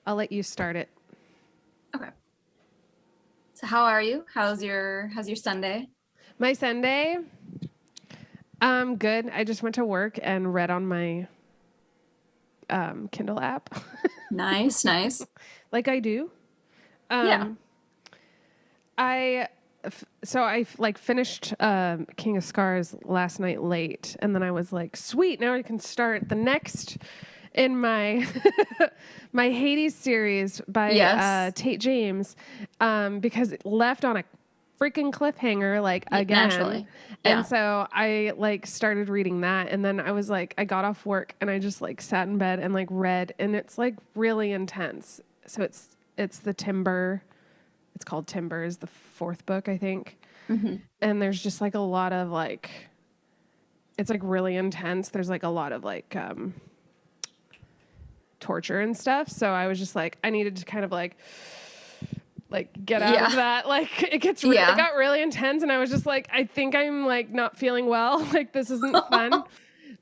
I'll let you start it. Okay. So how are you? How's your Sunday? My Sunday, good. I just went to work and read on my Kindle app, Nice, nice. like I do. Yeah. Um, I so I like finished King of Scars last night late, and then I was like, sweet, now I can start the next in my my Hades series by Yes. Tate James, because it left on a freaking cliffhanger like again. Naturally. And Yeah. so I like started reading that, and then I was like, I got off work and I just like sat in bed and like read, and it's like really intense. So it's the Timber, it's called Timbers, the fourth book, I think. Hmm. And there's just like a lot of like, it's like really intense. There's like a lot of like torture and stuff. So I was just like, I needed to kind of like get out of Yeah. that. Like it Yeah. got really intense, and I was just like, I think I'm like not feeling well. Like this isn't fun.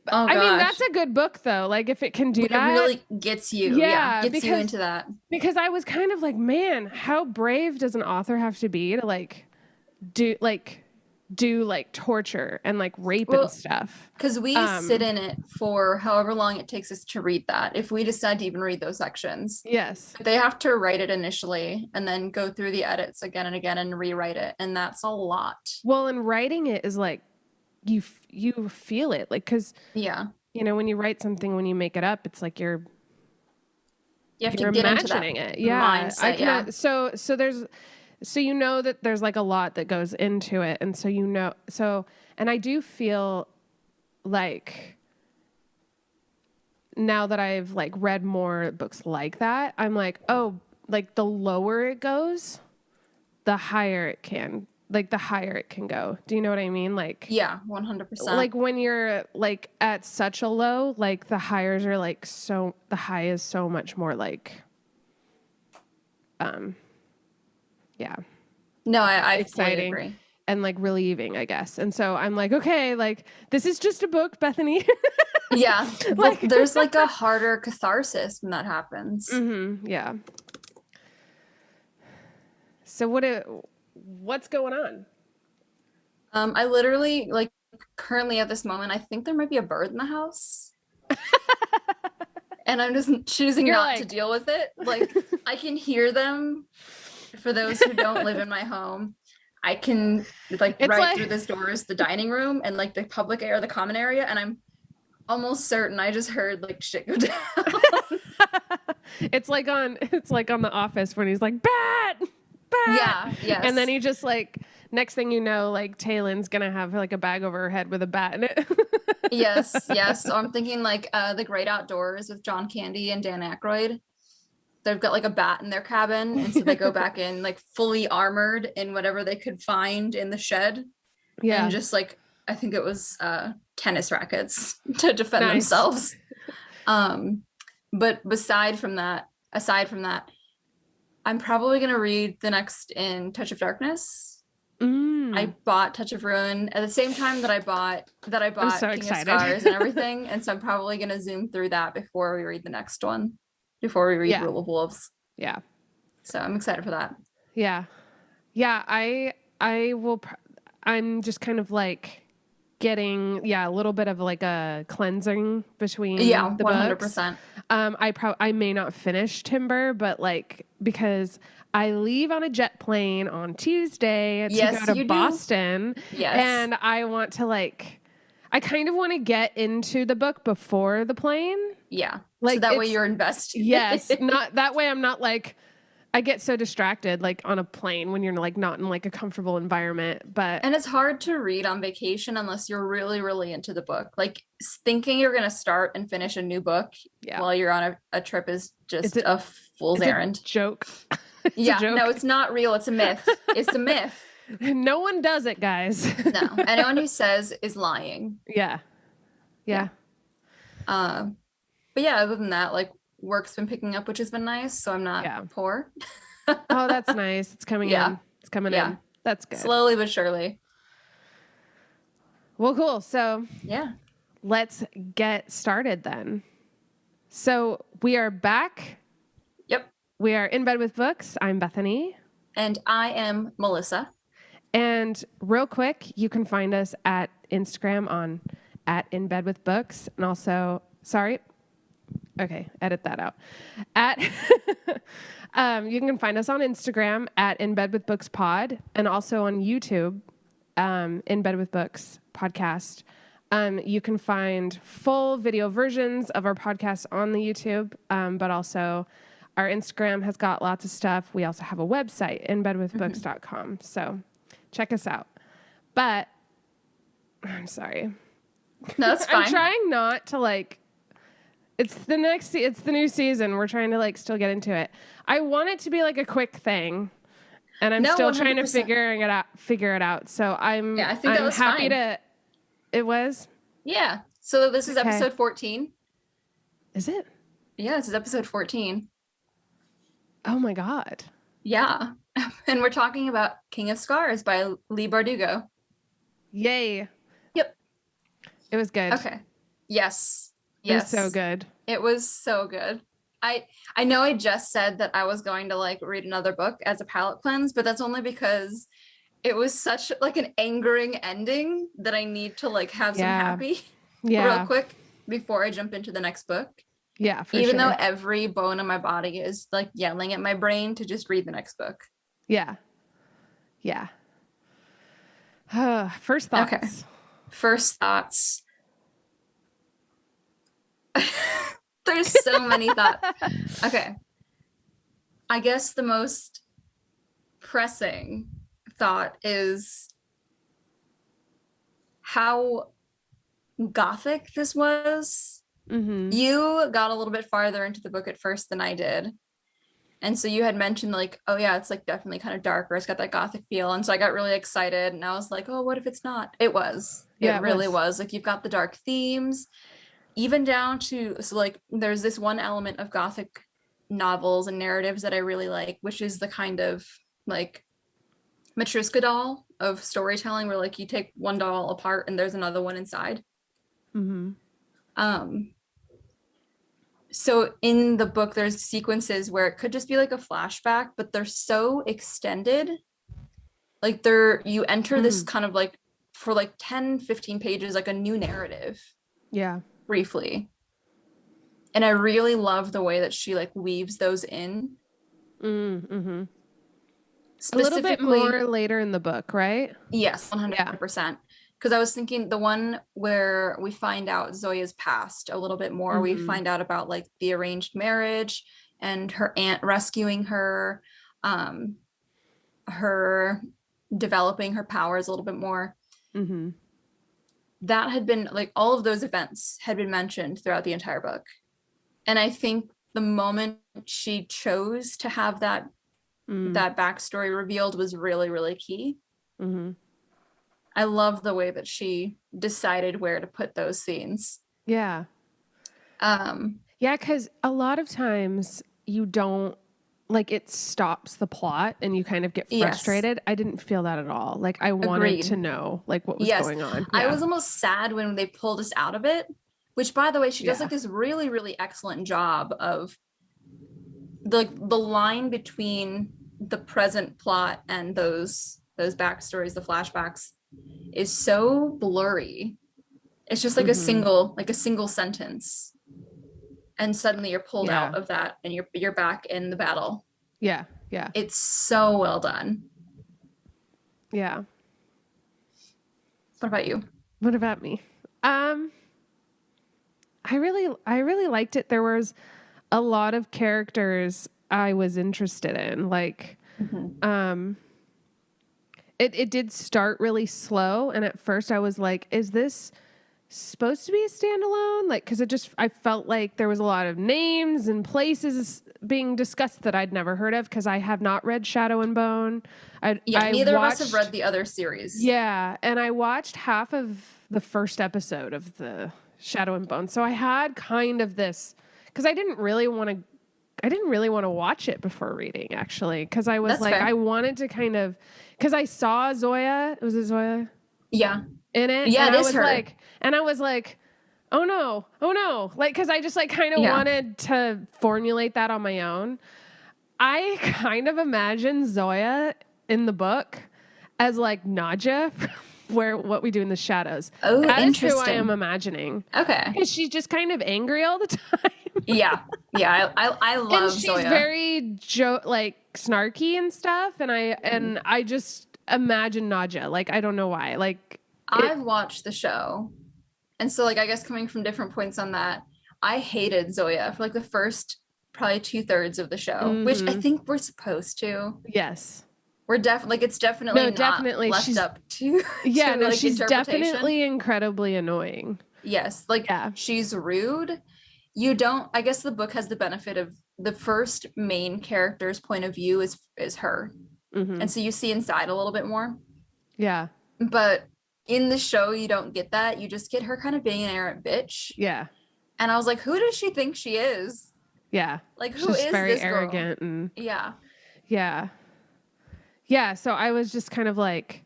But Oh I mean, that's gosh. a good book though. Like if it can do When it that, really gets you, yeah, yeah, gets you into that. because I was kind of like, man, how brave does an author have to be to do like do like torture and like rape and Well, stuff. because we sit Um, in it for however long it takes us to read that, if we decide to even read those sections. yes. But they have to write it initially and then go through the edits again and again and rewrite it. And that's a lot. Well, and writing it is like you feel it, like because Yeah. when you write something, when you make it up, it's like You have to you're get into that imagining it. Yeah, I mindset. Yeah. can. So there's so that there's like a lot that goes into it, and and I do feel like now that I've like read more books like that, I'm like, oh, like the lower it goes, the higher it can go. Do you know what I mean? Yeah, 100%. Like when you're like at such a low, like the high is so much more like um yeah, No, I fully exciting agree. and like relieving, I guess. And so I'm like, okay, like this is just a book, Bethany. Yeah. Well, Like there's like a harder catharsis when that happens. yeah. So what's going on? I literally like currently at this moment, I think there might be a bird in the house, and I'm just choosing You're not to like deal with it. Like I can hear them. For those who don't live in my home, I can like it's right like through this door is the dining room and like the public area, the common area, and I'm almost certain I just heard like shit go down. it's like on The Office when he's like bat, Yeah, and then yes. he just like next thing you know, like Taylin's gonna have like a bag over her head with a bat in it. Yes, yes. So I'm thinking like The Great Outdoors with John Candy and Dan Aykroyd. They've got like a bat in their cabin, and so they go back in like fully armored in whatever they could find in the shed, and Yeah, just like I think it was tennis rackets to defend nice. themselves. Um, but aside from that, I'm probably gonna read the next in Touch of Darkness. I Mm, bought Touch of Ruin at the same time I'm that I bought so King of excited. Scars and everything, and so I'm probably gonna zoom through that before we read the next one, before we read Yeah, Rule of Wolves. yeah, So I'm excited for that. yeah, yeah. I will. I'm just kind of like getting a little bit of like a cleansing between Yeah, the books. 100%. I may not finish Timber, but like because I leave on a jet plane on Tuesday to go Yes, to you do. Boston, Yes. and I want to like I kind of want to get into the book before the plane. Yeah. So Like that way it's you're invested. yes, not that way I'm not like I get so distracted like on a plane when you're like not in like a comfortable environment, but And it's hard to read on vacation unless you're really, really into the book. Like thinking you're going to start and finish a new book yeah. while you're on a trip is It's just a a fool's it's a errand. joke. It's a Yeah, no, joke. it's not real. It's a myth. It's a myth. No one does it, guys. No, anyone who says is lying. Yeah. Yeah. Yeah. Um, but yeah, other than that, like work's been picking up, which has been nice. So I'm not Yeah. poor. Oh, that's nice. It's coming Yeah, in. It's coming yeah. in. That's good. Slowly but surely. Well, cool. So Yeah. let's get started then. So we are back Yep. We are In Bed with Books. I'm Bethany. And I am Melissa. And real quick, you can find us at Instagram on @InBedWithBooks. And also, edit that out. You can find us on Instagram at InBedWithBooksPod and also on YouTube, In Bed with Books podcast. You can find full video versions of our podcast on the YouTube, but also our Instagram has got lots of stuff. We also have a website, inbedwithbooks.com. So check us out. But I'm sorry. No, that's fine. I'm trying not to it's the new season. We're trying to still get into it. I want it to be a quick thing. And I'm still 100%. Trying to figure it out. So I think that was happy fine. It was? Yeah. So this is episode 14. Is it? Yeah, this is episode 14. Oh my God. Yeah. And we're talking about King of Scars by Leigh Bardugo. Yay. Yep. It was good. Okay. Yes. It was so good. It was so good. I know I just said that I was going to read another book as a palate cleanse, but that's only because it was such an angering ending that I need to have some happy real quick before I jump into the next book. Yeah, Even though every bone in my body is yelling at my brain to just read the next book. Yeah. Yeah. First thoughts. Okay. First thoughts. There's so many thoughts. Okay. I guess the most pressing thought is how gothic this was. Mm-hmm. You got a little bit farther into the book at first than I did. And so you had mentioned oh yeah, it's definitely kind of darker. It's got that gothic feel. And so I got really excited and I was like, oh, what if it's not? It was. Yeah, it really was. You've got the dark themes, even down to, there's this one element of gothic novels and narratives that I really like, which is the kind of Matryoshka doll of storytelling where you take one doll apart and there's another one inside. Mm-hmm. So in the book, there's sequences where it could just be a flashback, but they're so extended. You enter this kind of for 10, 15 pages, a new narrative. Yeah. Briefly. And I really love the way that she weaves those in. Mm-hmm. A little bit more later in the book, right? Yes, 100%. Because I was thinking the one where we find out Zoya's past a little bit more. Mm-hmm. We find out about the arranged marriage and her aunt rescuing her, her developing her powers a little bit more. Mm-hmm. That had been all of those events had been mentioned throughout the entire book. And I think the moment she chose to have that backstory revealed was really, really key. Mm-hmm. I love the way that she decided where to put those scenes. Yeah. Yeah, because a lot of times you don't it stops the plot and you kind of get frustrated. Yes. I didn't feel that at all. I wanted to know what was going on. Yeah. I was almost sad when they pulled us out of it, which by the way, she does this really, really excellent job of the line between the present plot and those backstories, the flashbacks, is so blurry. It's just a single sentence. And suddenly you're pulled out of that and you're back in the battle. Yeah. Yeah. It's so well done. Yeah. What about you? What about me? I really liked it. There was a lot of characters I was interested in. It did start really slow, and at first I was like, is this supposed to be a standalone? Because I felt like there was a lot of names and places being discussed that I'd never heard of because I have not read Shadow and Bone. Neither of us have read the other series. Yeah, and I watched half of the first episode of the Shadow and Bone, so I had kind of this because I didn't really want to watch it before reading, actually, because I was fair. I wanted to kind of because I saw Zoya. Was it Zoya? Yeah. In it. Yeah, and it is her. And I was like, oh no. Because I just kind of wanted to formulate that on my own. I kind of imagine Zoya in the book as like Nadja, where What We Do in the Shadows. Oh, That is who I interesting. am imagining. Okay. Because she's just kind of angry all the time. Yeah. Yeah. I And love she's Zoya. very like snarky and stuff. And I just imagine Nadja. Like, I don't know why. Like, I've watched the show. And so, like, I guess coming from different points on that, I hated Zoya for like the first probably 2/3 of the show, which I think we're supposed to. Yes. We're definitely like, it's definitely No, not definitely. left up to Yeah, to no, like she's interpretation. definitely incredibly annoying. Yes, like Yeah. she's rude. You don't, I guess the book has the benefit of the first main character's point of view is her. And so you see inside a little bit more. Yeah. But in the show, you don't get that. You just get her kind of being an arrogant bitch. Yeah. And I was like, who does she think she is? Yeah. Like, who She's is very this girl? arrogant and Yeah. yeah. Yeah. So I was just kind of like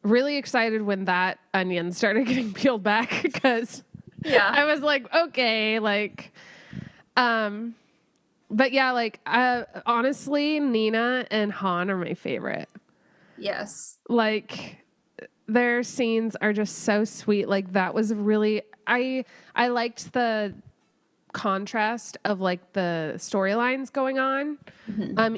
really excited when that onion started getting peeled back because I was like, okay, like but yeah, like honestly, Nina and Han are my favorite. Yes. Like their scenes are just so sweet. Like that was really I liked the contrast of like the storylines going on.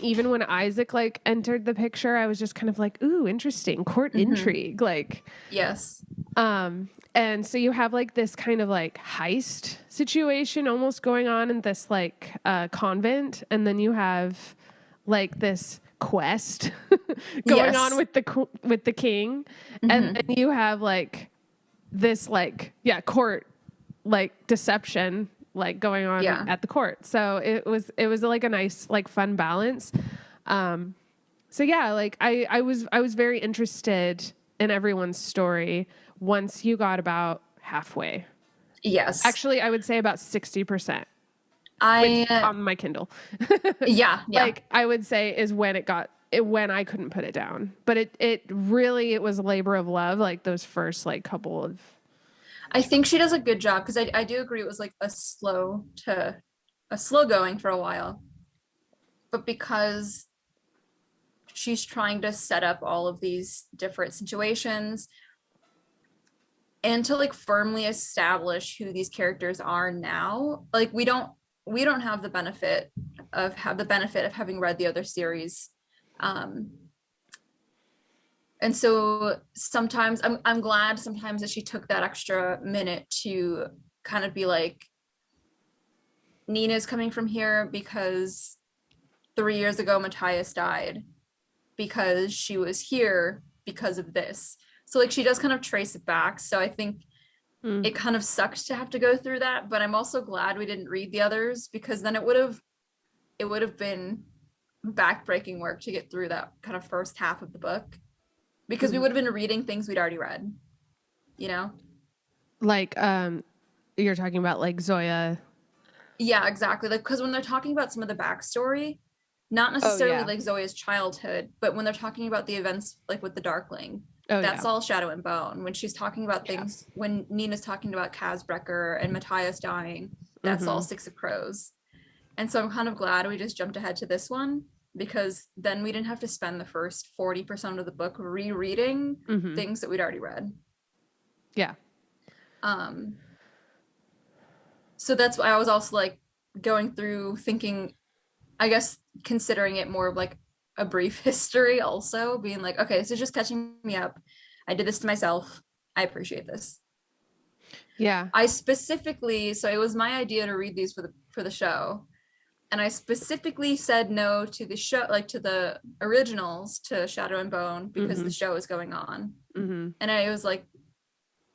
Even when Isaac like entered the picture, I was just kind of like, ooh, interesting. Court intrigue. Like yes. And so you have like this kind of like heist situation almost going on in this like convent, and then you have like this quest going on with the king, and then you have like this like court like deception like going on at the court. So it was like a nice like fun balance. So yeah, like I was very interested in everyone's story once you got about halfway. Yes. Actually, I would say about 60%. On my Kindle. Yeah. Like I would say is when when I couldn't put it down. But it really was a labor of love, like those first like couple of. I think she does a good job because I do agree it was like a slow going for a while. But because she's trying to set up all of these different situations and to like firmly establish who these characters are now, like we don't have the benefit of having read the other series. And so sometimes I'm glad sometimes that she took that extra minute to kind of be like, Nina's coming from here because 3 years ago Matthias died, because she was here because of this. So like she does kind of trace it back. So I think it kind of sucked to have to go through that, but I'm also glad we didn't read the others, because then it would have been backbreaking work to get through that kind of first half of the book, because we would have been reading things we'd already read, you know? Like you're talking about like Zoya. Yeah, exactly. Like, because when they're talking about some of the backstory, not necessarily like Zoya's childhood, but when they're talking about the events like with the Darkling, that's all Shadow and Bone. When she's talking about things, when Nina's talking about Kazbrecker and Matthias dying, that's all Six of Crows. And so I'm kind of glad we just jumped ahead to this one, because then we didn't have to spend the first 40% of the book rereading things that we'd already read. Yeah. So that's why I was also like going through thinking, I guess, considering it more of like a brief history, also being like, okay, this is just catching me up. I did this to myself. I appreciate this. Yeah. I specifically, so it was my idea to read these for the show. And I specifically said no to the show, like to the originals, to Shadow and Bone, because the show is going on. And I was like,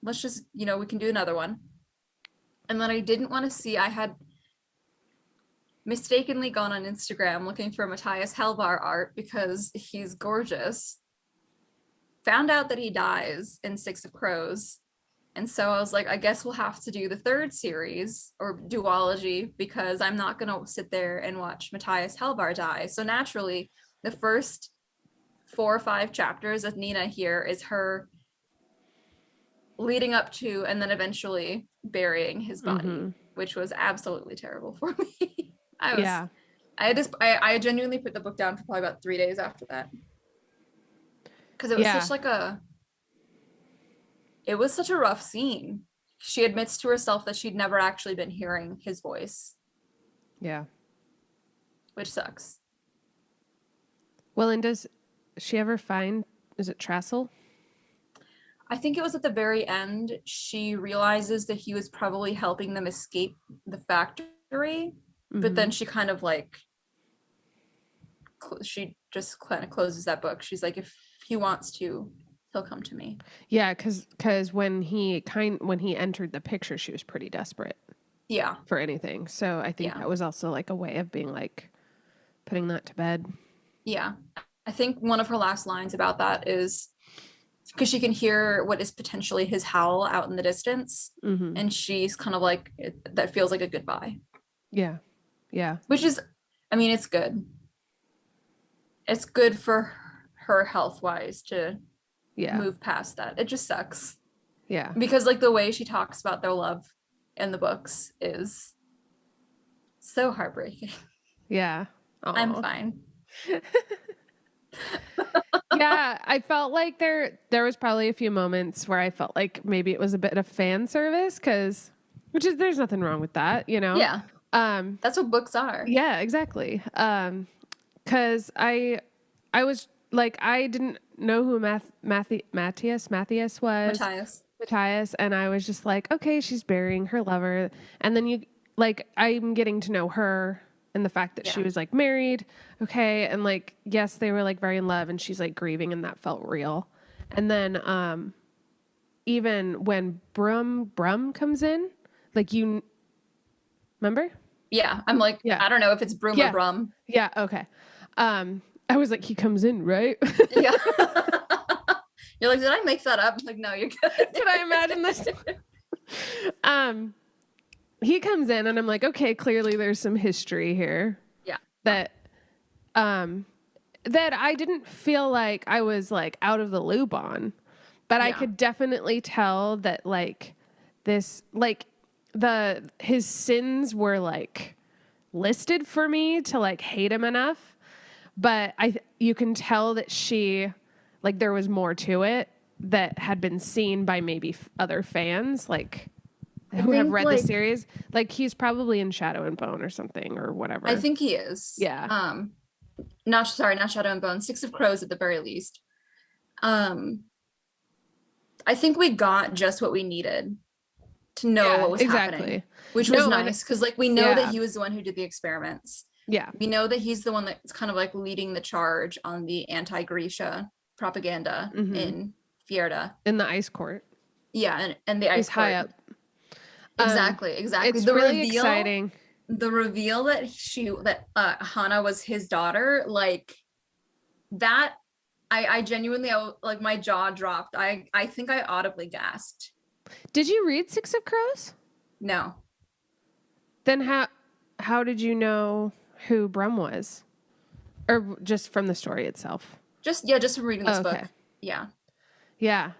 let's just, we can do another one. And then I didn't want to see, I had mistakenly gone on Instagram looking for Matthias Helvar art because he's gorgeous. Found out that he dies in Six of Crows. And so I was like, I guess we'll have to do the third series or duology, because I'm not going to sit there and watch Matthias Helvar die. So naturally, the first 4 or 5 chapters of Nina here is her leading up to and then eventually burying his body, which was absolutely terrible for me. I I genuinely put the book down for probably about 3 days after that. Because it was Yeah. such like it was such a rough scene. She admits to herself that she'd never actually been hearing his voice, Yeah. which sucks. Well, and does she ever find, is it Trassel? I think it was at the very end, she realizes that he was probably helping them escape the factory, but then she kind of like, she just kind of closes that book. She's like, if he wants to, he'll come to me. Yeah, because when he entered the picture, she was pretty desperate Yeah. for anything. So I think that was also like a way of being like putting that to bed. Yeah. I think one of her last lines about that is because she can hear what is potentially his howl out in the distance. And she's kind of like, that feels like a goodbye. Yeah. Yeah. Which is, I mean, it's good. It's good for her health wise to move past that. It just sucks. Yeah. Because like the way she talks about their love in the books is so heartbreaking. Yeah. Aww. I'm fine. Yeah, I felt like there was probably a few moments where I felt like maybe it was a bit of fan service there's nothing wrong with that, you know? Yeah. That's what books are. Yeah, exactly. Cause I was like, I didn't know who Matthias was. Matthias. And I was just like, okay, she's burying her lover. And then I'm getting to know her and the fact that she was like married. Okay. And like, yes, they were like very in love and she's like grieving and that felt real. And then, even when Brum comes in, like remember? Yeah. I'm like, I don't know if it's Broom or Brum. Yeah. Okay. I was like, he comes in, right? Yeah. You're like, did I make that up? I'm like, no, you're good. Did I imagine this? He comes in and I'm like, okay, clearly there's some history here. Yeah. That I didn't feel like I was like out of the loop on, but I could definitely tell that like this, like his sins were like listed for me to like hate him enough. But you can tell that there was more to it that had been seen by maybe other fans, like who have read the series. Like he's probably in Shadow and Bone or something or whatever. I think he is. Yeah. Not Shadow and Bone, Six of Crows at the very least. I think we got just what we needed to know what was happening, which was nice because like we know that he was the one who did the experiments. Yeah. We know that he's the one that's kind of like leading the charge on the anti-Grisha propaganda in Fjerda. In the ice court. Yeah, and the ice court. High up. Exactly. It's really exciting. The reveal that Hannah was his daughter, like that, I genuinely, like my jaw dropped. I think I audibly gasped. Did you read Six of Crows? No. Then how did you know who Brum was? Or just from the story itself? Just from reading this book. Yeah. Yeah.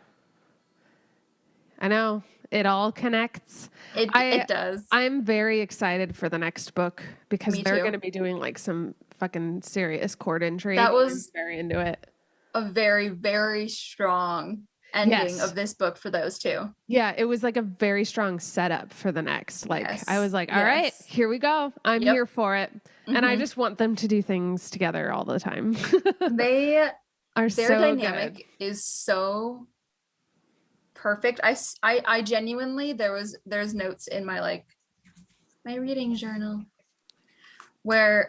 I know. It all connects. It does. I'm very excited for the next book because they're going to be doing like some fucking serious court intrigue. That was very into it. A very, very strong ending of this book for those two. Yeah, it was like a very strong setup for the next. Like I was like, all right, here we go. I'm here for it. And I just want them to do things together all the time. Their so dynamic good. is so perfect. I genuinely there's notes in my my reading journal where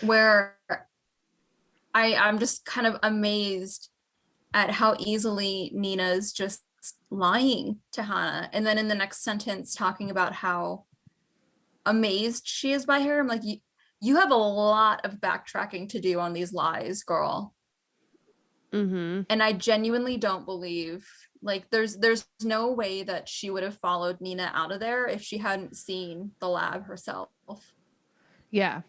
where I'm just kind of amazed at how easily Nina's just lying to Hannah, and then in the next sentence talking about how amazed she is by her. I'm like, you have a lot of backtracking to do on these lies, girl. And I genuinely don't believe, like, there's no way that she would have followed Nina out of there if she hadn't seen the lab herself. Yeah.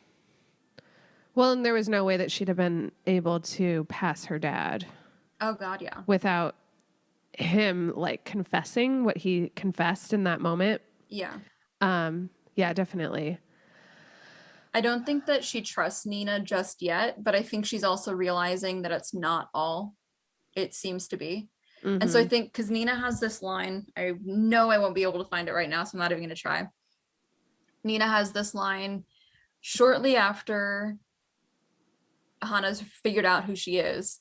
Well, and there was no way that she'd have been able to pass her dad. Oh God, yeah. Without him like confessing what he confessed in that moment. Yeah. Yeah, definitely. I don't think that she trusts Nina just yet, but I think she's also realizing that it's not all it seems to be. And so I Mm-hmm. think because Nina has this line, I know I won't be able to find it right now, so I'm not even going to try. Nina has this line shortly after Hana's figured out who she is,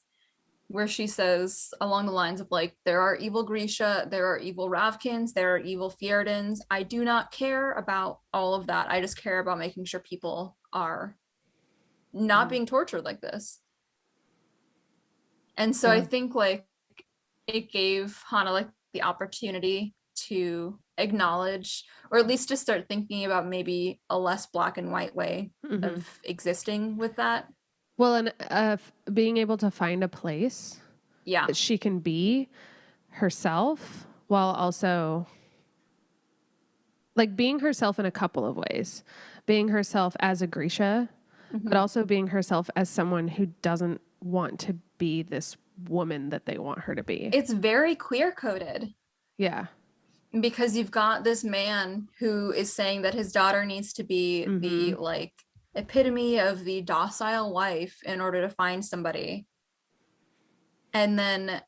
where she says along the lines of like, there are evil Grisha, there are evil Ravkins, there are evil Fjerdans. I do not care about all of that. I just care about making sure people are not Mm-hmm. being tortured like this. And so I Yeah. think like it gave Hana like the opportunity to acknowledge or at least to start thinking about maybe a less black and white way Mm-hmm. of existing with that. Well, and being able to find a place Yeah. that she can be herself while also like being herself in a couple of ways. Being herself as a Grisha, but Mm-hmm. also being herself as someone who doesn't want to be this woman that they want her to be. It's very queer coded Yeah. because you've got this man who is saying that his daughter needs to be Mm-hmm. the like epitome of the docile wife in order to find somebody. And then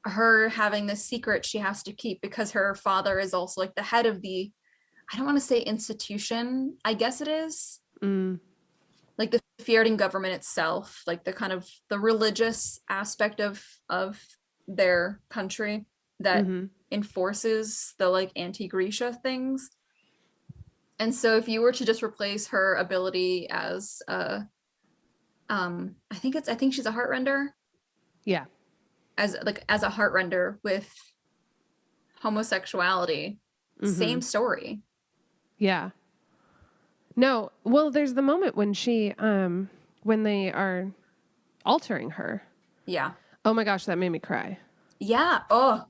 her having this secret she has to keep because her father is also like the head of the, I don't want to say institution, I guess it is Mm. like the Fjerding government itself, like the kind of the religious aspect of their country that Mm-hmm. enforces the like anti-Grisha things. And so if you were to just replace her ability as I think she's a heartrender, Yeah. as a heartrender with homosexuality, Mm-hmm. same story. Yeah. No. Well, there's the moment when they are altering her. Yeah. Oh my gosh, that made me cry. Yeah. Oh,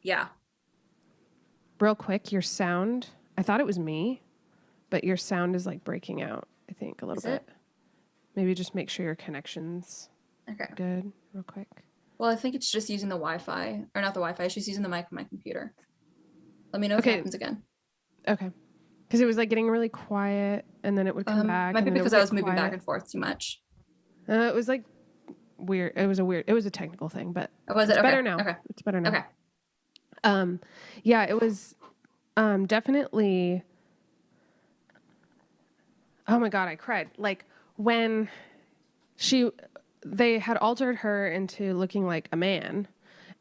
yeah. Real quick, your sound, I thought it was me, but your sound is like breaking out, I think, a little Is bit. it? Maybe just make sure your connection's Okay. good, real quick. Well, I think it's just using the Wi-Fi, or not the Wi-Fi. It's just using the mic on my computer. Let me know if it Okay, happens again. okay. Because it was like getting really quiet and then it would come back Might and be then it would because I get was moving back quiet. and forth too much. It was like weird. It was a technical thing, but Oh, was it? it's Okay. better now. Okay. It's better now. Okay. Um, yeah, it was definitely. Oh my God, I cried. Like when she, they had altered her into looking like a man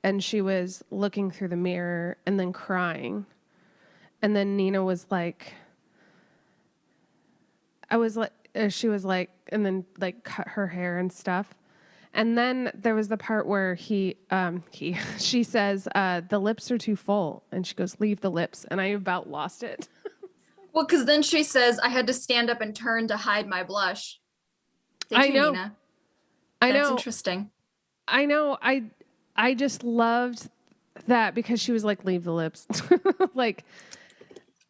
and she was looking through the mirror and then crying. And then Nina was like, I was like, she was like, and then like cut her hair and stuff. And then there was the part where she says, the lips are too full. And she goes, leave the lips. And I about lost it. Well, because then she says I had to stand up and turn to hide my blush. Did I you, know. Nina? I That's know. interesting. I know. I just loved that because she was like, leave the lips. Like,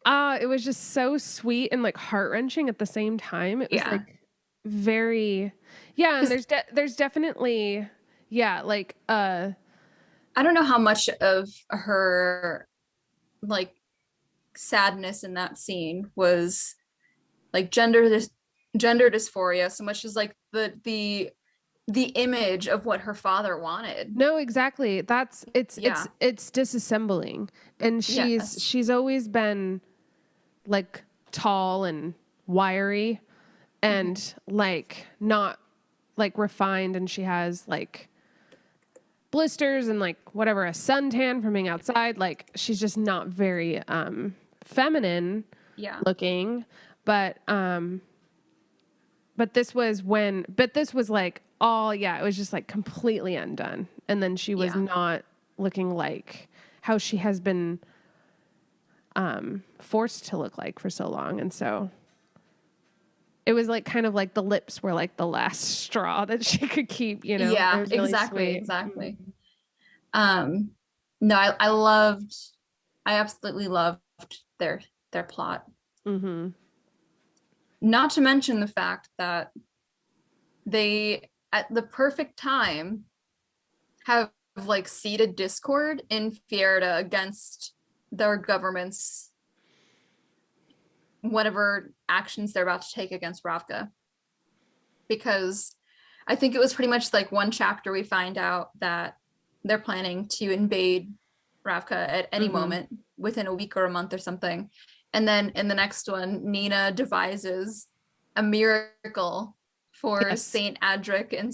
it was just so sweet and like heart wrenching at the same time. It was Yeah. like very, yeah. And Because there's definitely, yeah, like, I don't know how much of her like sadness in that scene was like gender dysphoria so much as like the image of what her father wanted. no, exactly. Yeah. It's disassembling. And Yes. she's always been like tall and wiry Mm-hmm. and like not like refined, and she has like blisters and like whatever, a suntan from being outside. Like she's just not very feminine Yeah. looking. But this was like all, yeah, it was just like completely undone. And then she was Yeah. not looking like how she has been forced to look like for so long. And so it was like kind of like the lips were like the last straw that she could keep, you know? It Yeah, was really exactly, sweet. exactly. Um, no, I loved, I absolutely loved their plot. Mm-hmm. Not to mention the fact that they, at the perfect time, have like seeded discord in Fierda against their government's whatever actions they're about to take against Ravka. Because I think it was pretty much like one chapter we find out that they're planning to invade Ravka at any moment within a week or a month or something. And then in the next one, Nina devises a miracle for Saint Adric and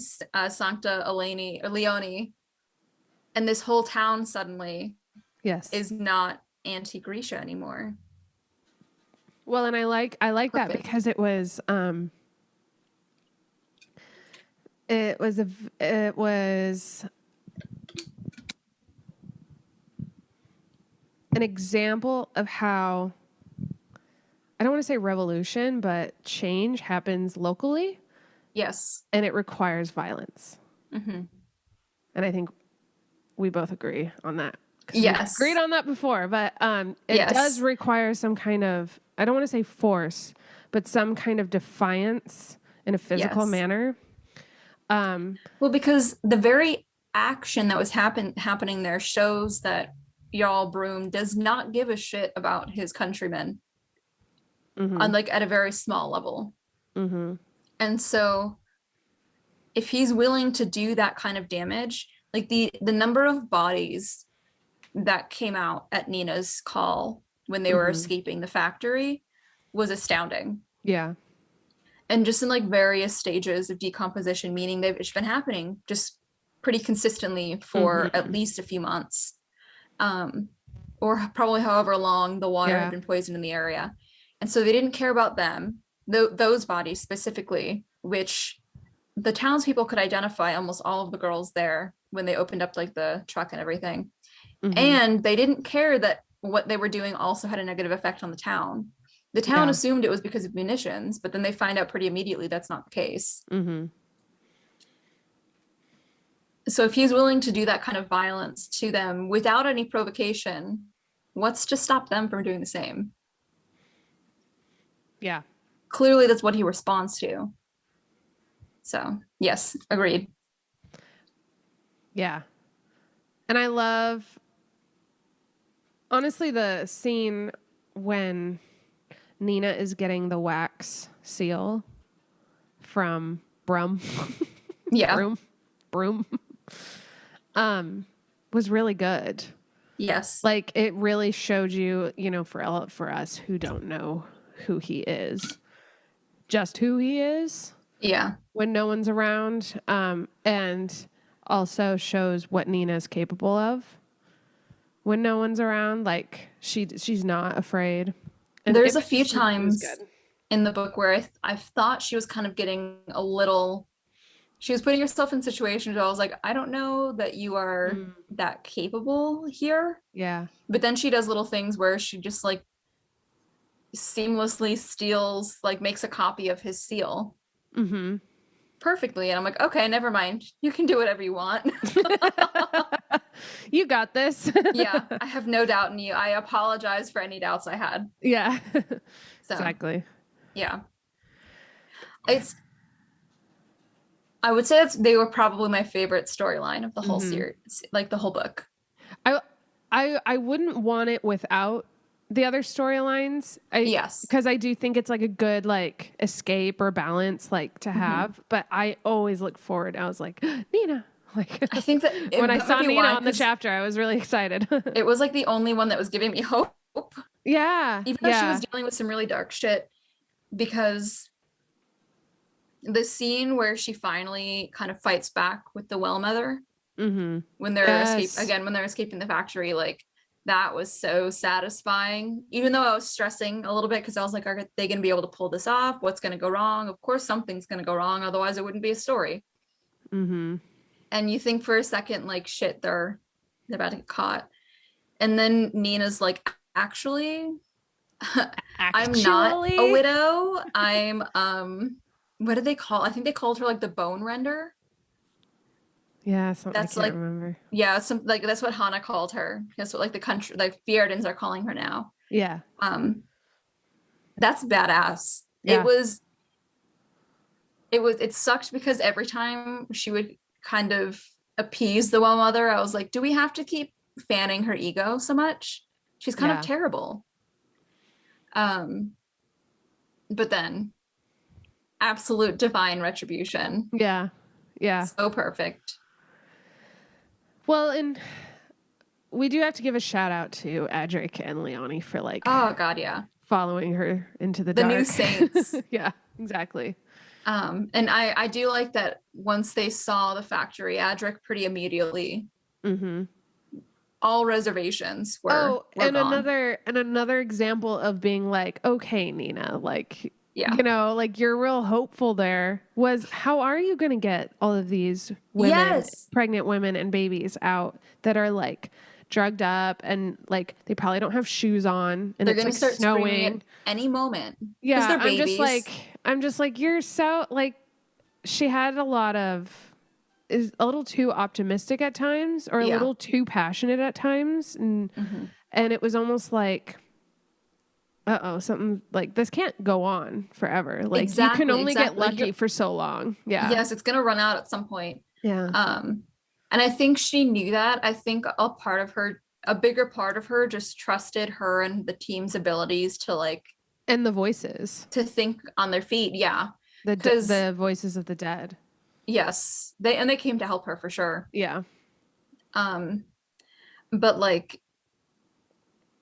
Sancta Eleni or Leone. And this whole town suddenly is not anti-Grisha anymore. Well, and I like that because it was an example of how, I don't want to say revolution, but change happens locally. Yes. And it requires violence. And I think we both agree on that. Yes. We agreed on that before, but it does require some kind of, I don't want to say force, but some kind of defiance in a physical manner. Well, because the very action that was happening there shows that Jarl Broom does not give a shit about his countrymen on like at a very small level. And so if he's willing to do that kind of damage, like the number of bodies that came out at Nina's call when they were escaping the factory was astounding. Yeah. And just in like various stages of decomposition, meaning they've been happening just pretty consistently for at least a few months, or probably however long the water had been poisoned in the area. And so they didn't care about them, those bodies specifically, which the townspeople could identify almost all of the girls there when they opened up like the truck and everything. And they didn't care that what they were doing also had a negative effect on the town. The town assumed it was because of munitions, but then they find out pretty immediately that's not the case. So if he's willing to do that kind of violence to them without any provocation, what's to stop them from doing the same? Yeah. Clearly that's what he responds to. So, yes, agreed. Yeah. And I love, honestly, the scene when Nina is getting the wax seal from Broom. Broom. Was really good. Yes. Like it really showed you, for us who don't know who he is, just who he is. Yeah. When no one's around. And also shows what Nina's capable of when no one's around. Like she's not afraid. And there's a few times in the book where I thought she was kind of getting a little, she was putting herself in situations where I was like, I don't know that you are that capable here. Yeah. But then she does little things where she just like seamlessly steals, like makes a copy of his seal perfectly. And I'm like, okay, never mind. You can do whatever you want. You got this. Yeah, I have no doubt in you. I apologize for any doubts I had. Yeah. So, exactly. Yeah. I would say they were probably my favorite storyline of the whole series, like the whole book. I wouldn't want it without the other storylines. Yes. Because I do think it's like a good like escape or balance like to have. But I always look forward. I was like, Nina. Like I think that when I saw Nina on the chapter, I was really excited. It was like the only one that was giving me hope. Yeah. Even though she was dealing with some really dark shit, because the scene where she finally kind of fights back with the well mother when they're escaping the factory, like that was so satisfying. Even though I was stressing a little bit because I was like, are they going to be able to pull this off? What's going to go wrong? Of course, something's going to go wrong. Otherwise, it wouldn't be a story. And you think for a second, like, shit, they're about to get caught. And then Nina's like, actually, I'm not a widow. I'm what did they call? I think they called her like the bone render. Yeah, something that's I can't like remember. Yeah, that's what Hannah called her. That's what like the country, like Fjerdans are calling her now. Yeah. That's badass. Yeah. It sucked because every time she would kind of appease the well mother, I was like, do we have to keep fanning her ego so much? She's kind of terrible. but then absolute divine retribution. Yeah. Yeah. So perfect. Well, and we do have to give a shout out to Adric and Leonie for like Oh God, yeah. following her into the The new dark. saints. Yeah, exactly. And I do like that once they saw the factory, Adric pretty immediately, Mm-hmm. all reservations Oh, were gone. another example of being like, okay, Nina, like, Yeah. like you're real hopeful there was how are you going to get all of these women, Yes. pregnant women and babies out that are like drugged up and like they probably don't have shoes on and They're it's gonna like start screaming snowing. at any moment because Yeah, they're babies. I'm just like you're so like she had a lot of is a little too optimistic at times or a Yeah. little too passionate at times Hmm. and it was almost like something like this can't go on forever. Like you can Exactly, only get exactly. Like lucky for so long. Yeah. yes, it's gonna run out at some point. Yeah. Um, and I think she knew that. I think a bigger part of her just trusted her and the team's abilities to like And the voices. to think on their feet. Yeah. Because The voices of the dead. yes, they came to help her for sure. Yeah. Um, but like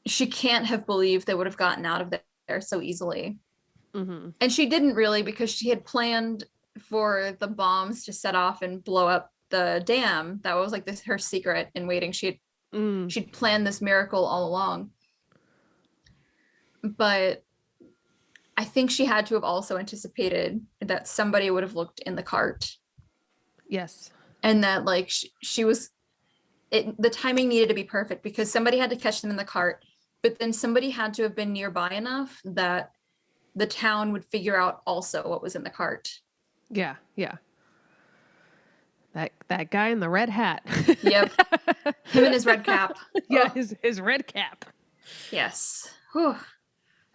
she can't have believed they would have gotten out of there so easily. Mm-hmm. And she didn't really because she had planned for the bombs to set off and blow up the dam. That was like this her secret in waiting. Mm. She'd planned this miracle all along. But I think she had to have also anticipated that somebody would have looked in the cart Yes. and that like she was the timing needed to be perfect because somebody had to catch them in the cart, but then somebody had to have been nearby enough that the town would figure out also what was in the cart. Yeah. Yeah. That guy in the red hat. Yep. Him in his red cap. Yeah, Oh, his red cap. yes. Whew.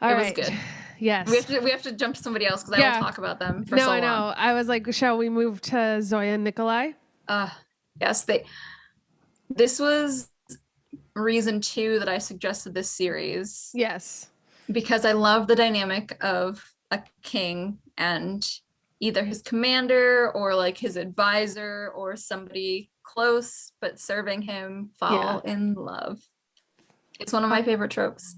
All It was right. good. Yes. We have to jump to somebody else because I will Yeah. talk about them for No, so I long. know. I was like, shall we move to Zoya and Nikolai? Uh yes, this was reason two that I suggested this series Yes. because I love the dynamic of a king and either his commander or like his advisor or somebody close but serving him Yeah. fall in love. It's one of my favorite tropes.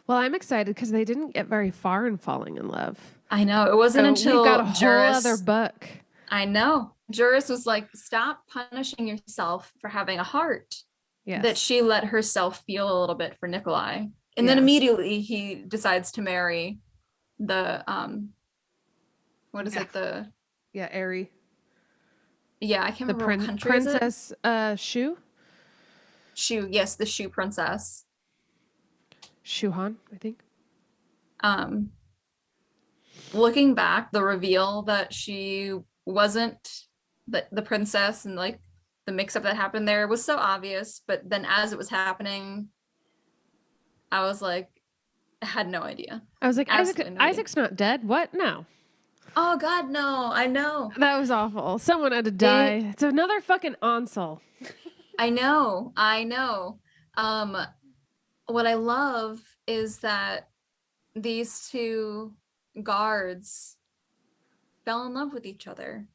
Well, I'm excited because they didn't get very far in falling in love. I know. It wasn't So we've got until a whole other Juris, book. I know. Juris was like, stop punishing yourself for having a heart. Yes. That she let herself feel a little bit for Nikolai. And then Yeah. immediately he decides to marry the what is Yeah. it? The Yeah, Aerie. yeah, I can't The remember what country is it? princess Shu? Shu, yes, the Shu princess. Shuhan, I think. Um looking back, the reveal that she wasn't the princess and like the mix-up that happened there was so obvious, but then as it was happening, I was like, I had no idea. I was like, Absolutely no idea. Isaac's not dead. What? No. Oh God, no! I know. That was awful. Someone had to die. It's another fucking Ansel. I know. I know. What I love is that these two guards fell in love with each other.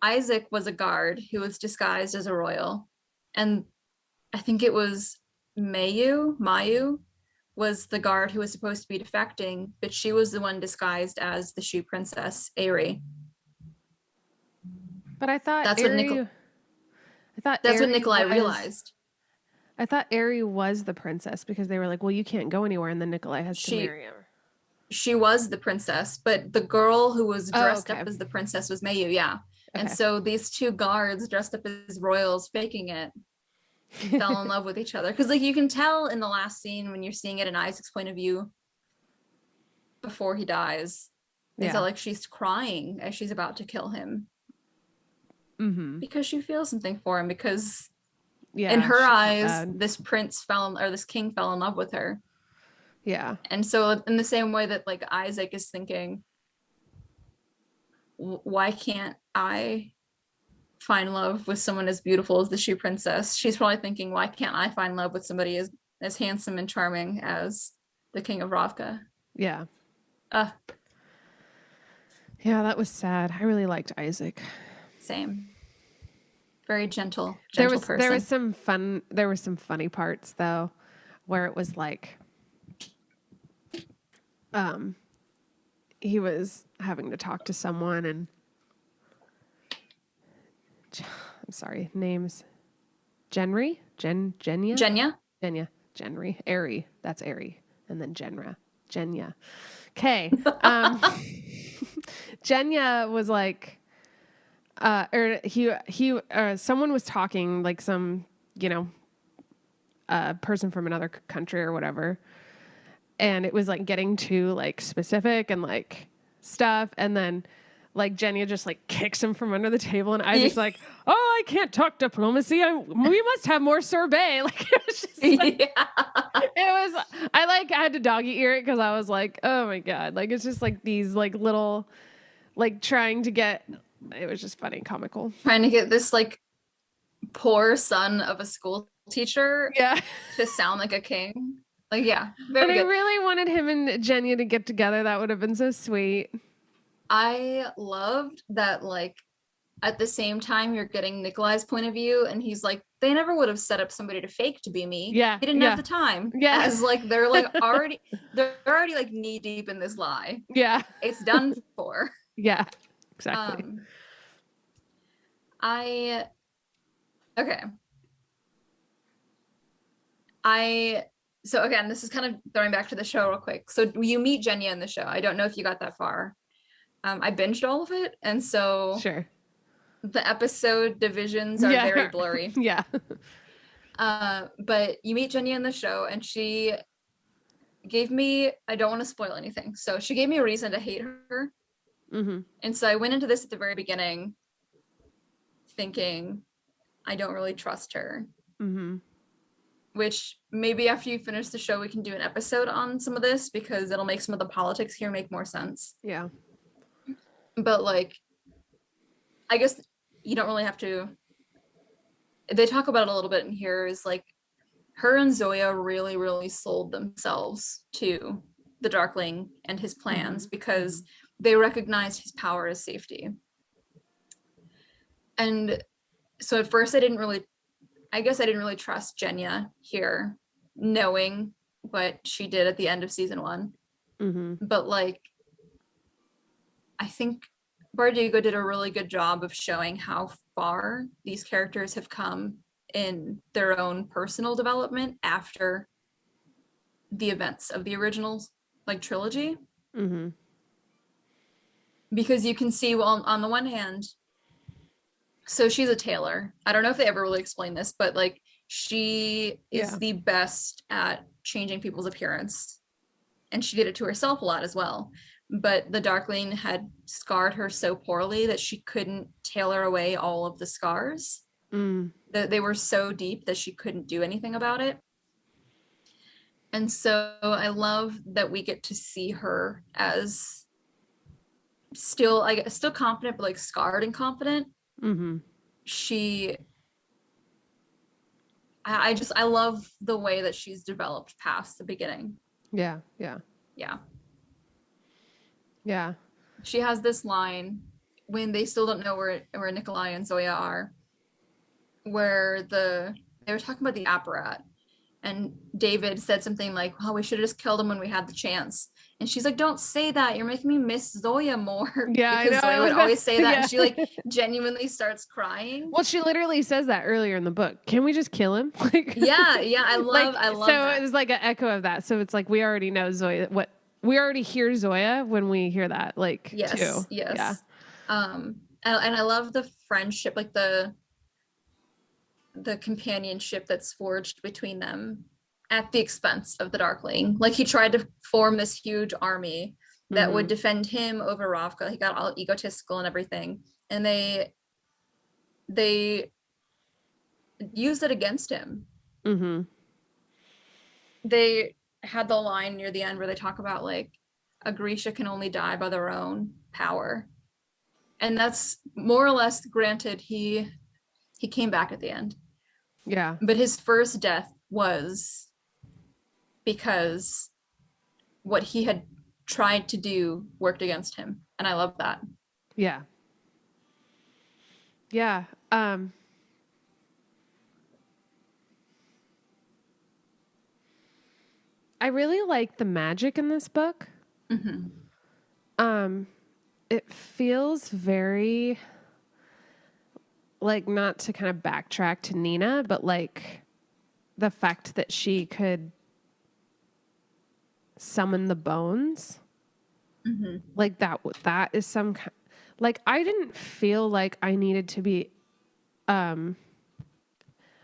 Isaac was a guard who was disguised as a royal, and I think it was Mayu was the guard who was supposed to be defecting, but she was the one disguised as the Shu princess, Aerie. But I thought That's Aerie, that's what Nikolai realized. I thought Aerie was the princess because they were like, well, you can't go anywhere, and then Nikolai has to marry her. She was the princess, but the girl who was dressed okay. up as the princess was Mayu, yeah. Okay. And so these two guards dressed up as royals faking it fell in love with each other. Because like you can tell in the last scene when you're seeing it in Isaac's point of view before he dies, is that like she's crying as she's about to kill him. Mm-hmm. Because she feels something for him because in her eyes, this king fell in love with her. Yeah. And so in the same way that like Isaac is thinking, why can't I find love with someone as beautiful as the Shu princess? She's probably thinking, why can't I find love with somebody as handsome and charming as the king of Ravka? Yeah. Uh, Yeah, that was sad. I really liked Isaac. Same. Very gentle There person. was some funny parts though, where it was like, he was having to talk to someone and I'm sorry, names. Genry? Genya? Jenya? Genya. Genry. Airy. That's Airy. And then Genra. Genya. Okay. Genya was like, or someone was talking, like some, you know, person from another country or whatever. And it was like getting too like specific and like stuff. And then like Jenya just like kicks him from under the table. And Isaac's like, oh, I can't talk diplomacy. We must have more sorbet. Like it was just like, I had to doggy ear it because I was like, oh my God. Like it's just like these like little, like trying to get, it was just funny, comical. Trying to get this like poor son of a school teacher to sound like a king. Like, yeah, very good. I really wanted him and Jenya to get together. That would have been so sweet. I loved that, like, at the same time, you're getting Nikolai's point of view, and he's like, they never would have set up somebody to fake to be me. Yeah. He didn't have the time. Yeah. As like they're already like knee deep in this lie. Yeah. It's done for. Yeah. Exactly. So again, this is kind of throwing back to the show real quick. So you meet Jenya in the show. I don't know if you got that far. I binged all of it, and so sure, the episode divisions are very blurry. Yeah. But you meet Jenya in the show, and she gave me, I don't want to spoil anything, so she gave me a reason to hate her. Mm-hmm. And so I went into this at the very beginning thinking I don't really trust her. Mm-hmm. Which maybe after you finish the show, we can do an episode on some of this because it'll make some of the politics here make more sense. Yeah. But like, I guess you don't really have to. They talk about it a little bit in here is like her and Zoya really, really sold themselves to the Darkling and his plans because they recognized his power as safety. And so at first I didn't really trust Jenya here, knowing what she did at the end of season 1. Mm-hmm. But like, I think Bardugo did a really good job of showing how far these characters have come in their own personal development after the events of the original like trilogy. Mm-hmm. Because you can see, well, on the one hand, so she's a tailor. I don't know if they ever really explained this, but like she is the best at changing people's appearance. And she did it to herself a lot as well. But the Darkling had scarred her so poorly that she couldn't tailor away all of the scars. That they were so deep that she couldn't do anything about it. And so I love that we get to see her as still confident, but like scarred and confident. Mm-hmm. I love the way that she's developed past the beginning. Yeah. She has this line when they still don't know where Nikolai and Zoya are, where they were talking about the apparat, and David said something like, "Oh, we should have just killed him when we had the chance." And she's like, "Don't say that. You're making me miss Zoya more." Yeah, because Zoya would always say that, and she like genuinely starts crying. Well, she literally says that earlier in the book. Can we just kill him? Like, I love. So that. It's like an echo of that. So it's like we already know Zoya. We already hear Zoya when we hear that. Like, yes, too. Yeah. And I love the friendship, like the companionship that's forged between them at the expense of the Darkling. Like he tried to form this huge army that would defend him over Ravka. He got all egotistical and everything. And they used it against him. Mm-hmm. They had the line near the end where they talk about like a Grisha can only die by their own power. And that's more or less, granted, he came back at the end. Yeah. But his first death was because what he had tried to do worked against him. And I love that. Yeah. Yeah. I really like the magic in this book. Mm-hmm. It feels very like, not to kind of backtrack to Nina, but like the fact that she could summon the bones. Mm-hmm. Like that is some like, I didn't feel like I needed to be I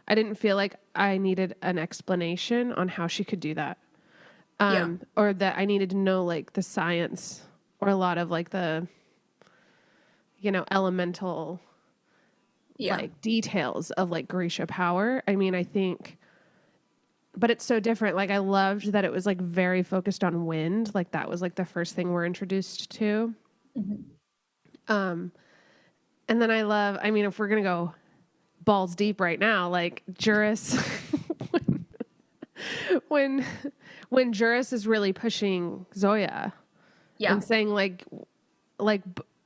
didn't feel like I needed an explanation on how she could do that. Yeah. Or that I needed to know like the science or a lot of like the, elemental Yeah. like details of like Grisha power. I mean, I think, but it's so different. Like, I loved that it was like very focused on wind. Like, that was like the first thing we're introduced to. Mm-hmm. And then I mean, if we're going to go balls deep right now, like Juris, when, when Juris is really pushing Zoya Yeah. and saying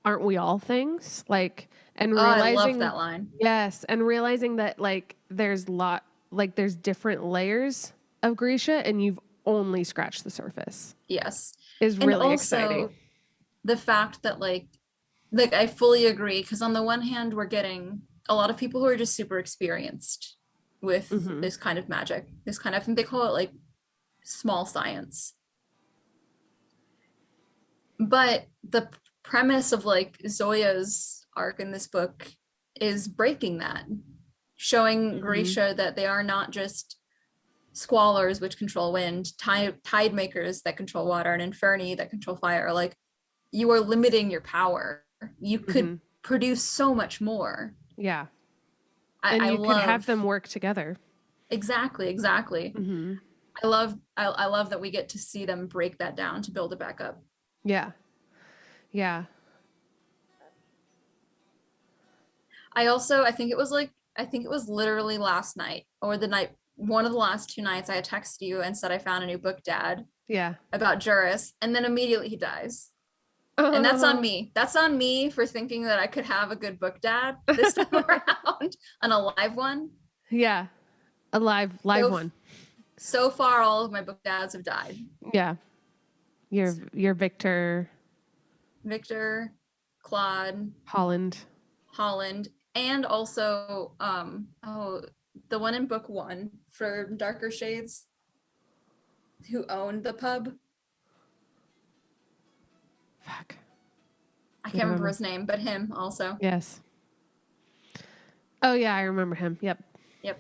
aren't we all things? Like, and Oh, I love realizing, that line. yes. And realizing that like, there's different layers of Grisha and you've only scratched the surface Yes. is And really exciting. also the fact that like I fully agree, because on the one hand we're getting a lot of people who are just super experienced with Mm-hmm. this kind of magic, this kind of, I think they call it like small science. But the premise of like Zoya's arc in this book is breaking that, showing Mm-hmm. Grisha that they are not just squallers which control wind, tide makers that control water, and inferni that control fire. Like, you are limiting your power. You could Mm-hmm. produce so much more. Yeah. I, And I you could have love them work together. exactly. Mm-hmm. I love that we get to see them break that down to build it back up. Yeah. Yeah. I think it was literally last night or the night, one of the last two nights, I had texted you and said I found a new book, Dad, Yeah. about Juris, and then immediately he dies. And that's on Oh, me. That's on me for thinking that I could have a good book dad this time around, an alive one. yeah. A live So one. so far, all of my book dads have died. Yeah. Your Victor Victor, Claude, Holland. Holland, and also the one in book one for Darker Shades who owned the pub. Fuck. I I can't don't remember remember. his name, but him also. Yes. Oh yeah, I remember him. Yep. Yep.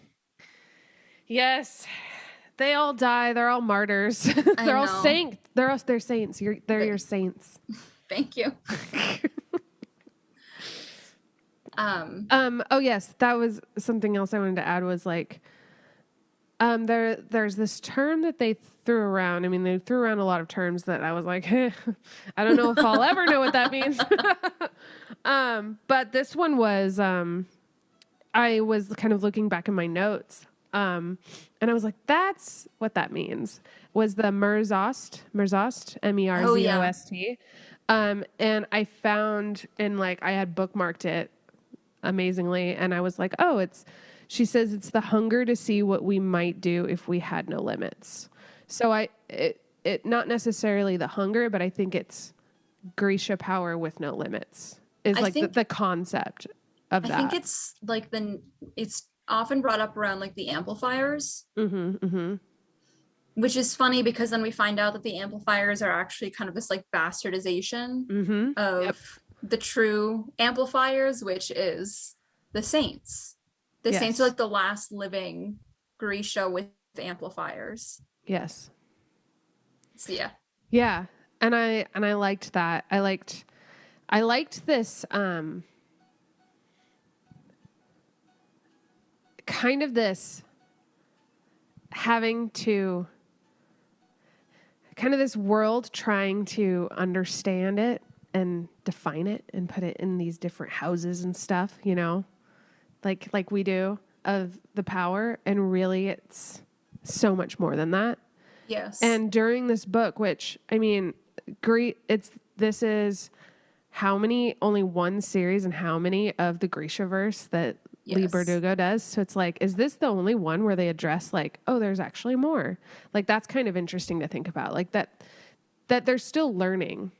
Yes. They all die. They're all martyrs. I They're all know. saints. They're saints. They're your saints. Thank you. Oh yes, that was something else I wanted to add was like there's this term that they threw around. I mean, they threw around a lot of terms that I was like, I don't know if I'll ever know what that means. But this one was I was kind of looking back in my notes. And I was like, that's what that means. Was the Merzost, Oh yeah. Merzost. And I found in like I had bookmarked it amazingly, and I was like, oh, she says it's the hunger to see what we might do if we had no limits. So it not necessarily the hunger, but I think it's Grisha power with no limits is I like think the concept of I think that. it's like it's often brought up around like the amplifiers, Mm-hmm. Mm-hmm. which is funny because then we find out that the amplifiers are actually kind of this like bastardization Mm-hmm. Yep. of the true amplifiers, which is the saints. The saints are Yes. like the last living Grisha with amplifiers. Yes. So yeah. Yeah. And I liked that. I liked this kind of this having to kind of this world trying to understand it and define it and put it in these different houses and stuff, like we do of the power, and really it's so much more than that. Yes. And during this book, which I mean, this is how many, only one series and how many of the Grishaverse that Leigh Yes. Bardugo does. So it's like, is this the only one where they address like, oh, there's actually more? Like, that's kind of interesting to think about. Like that they're still learning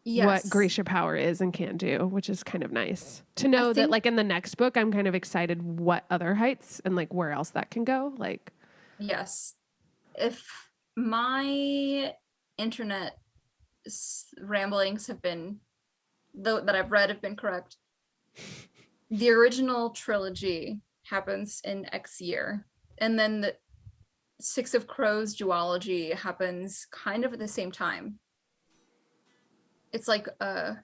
what Yes. Grisha power is and can do, which is kind of nice to I know that think like in the next book, I'm kind of excited what other heights and like where else that can go. Like, yes. If my internet ramblings have been that I've read have been correct, the original trilogy happens in X year, and then the Six of Crows duology happens kind of at the same time. It's like a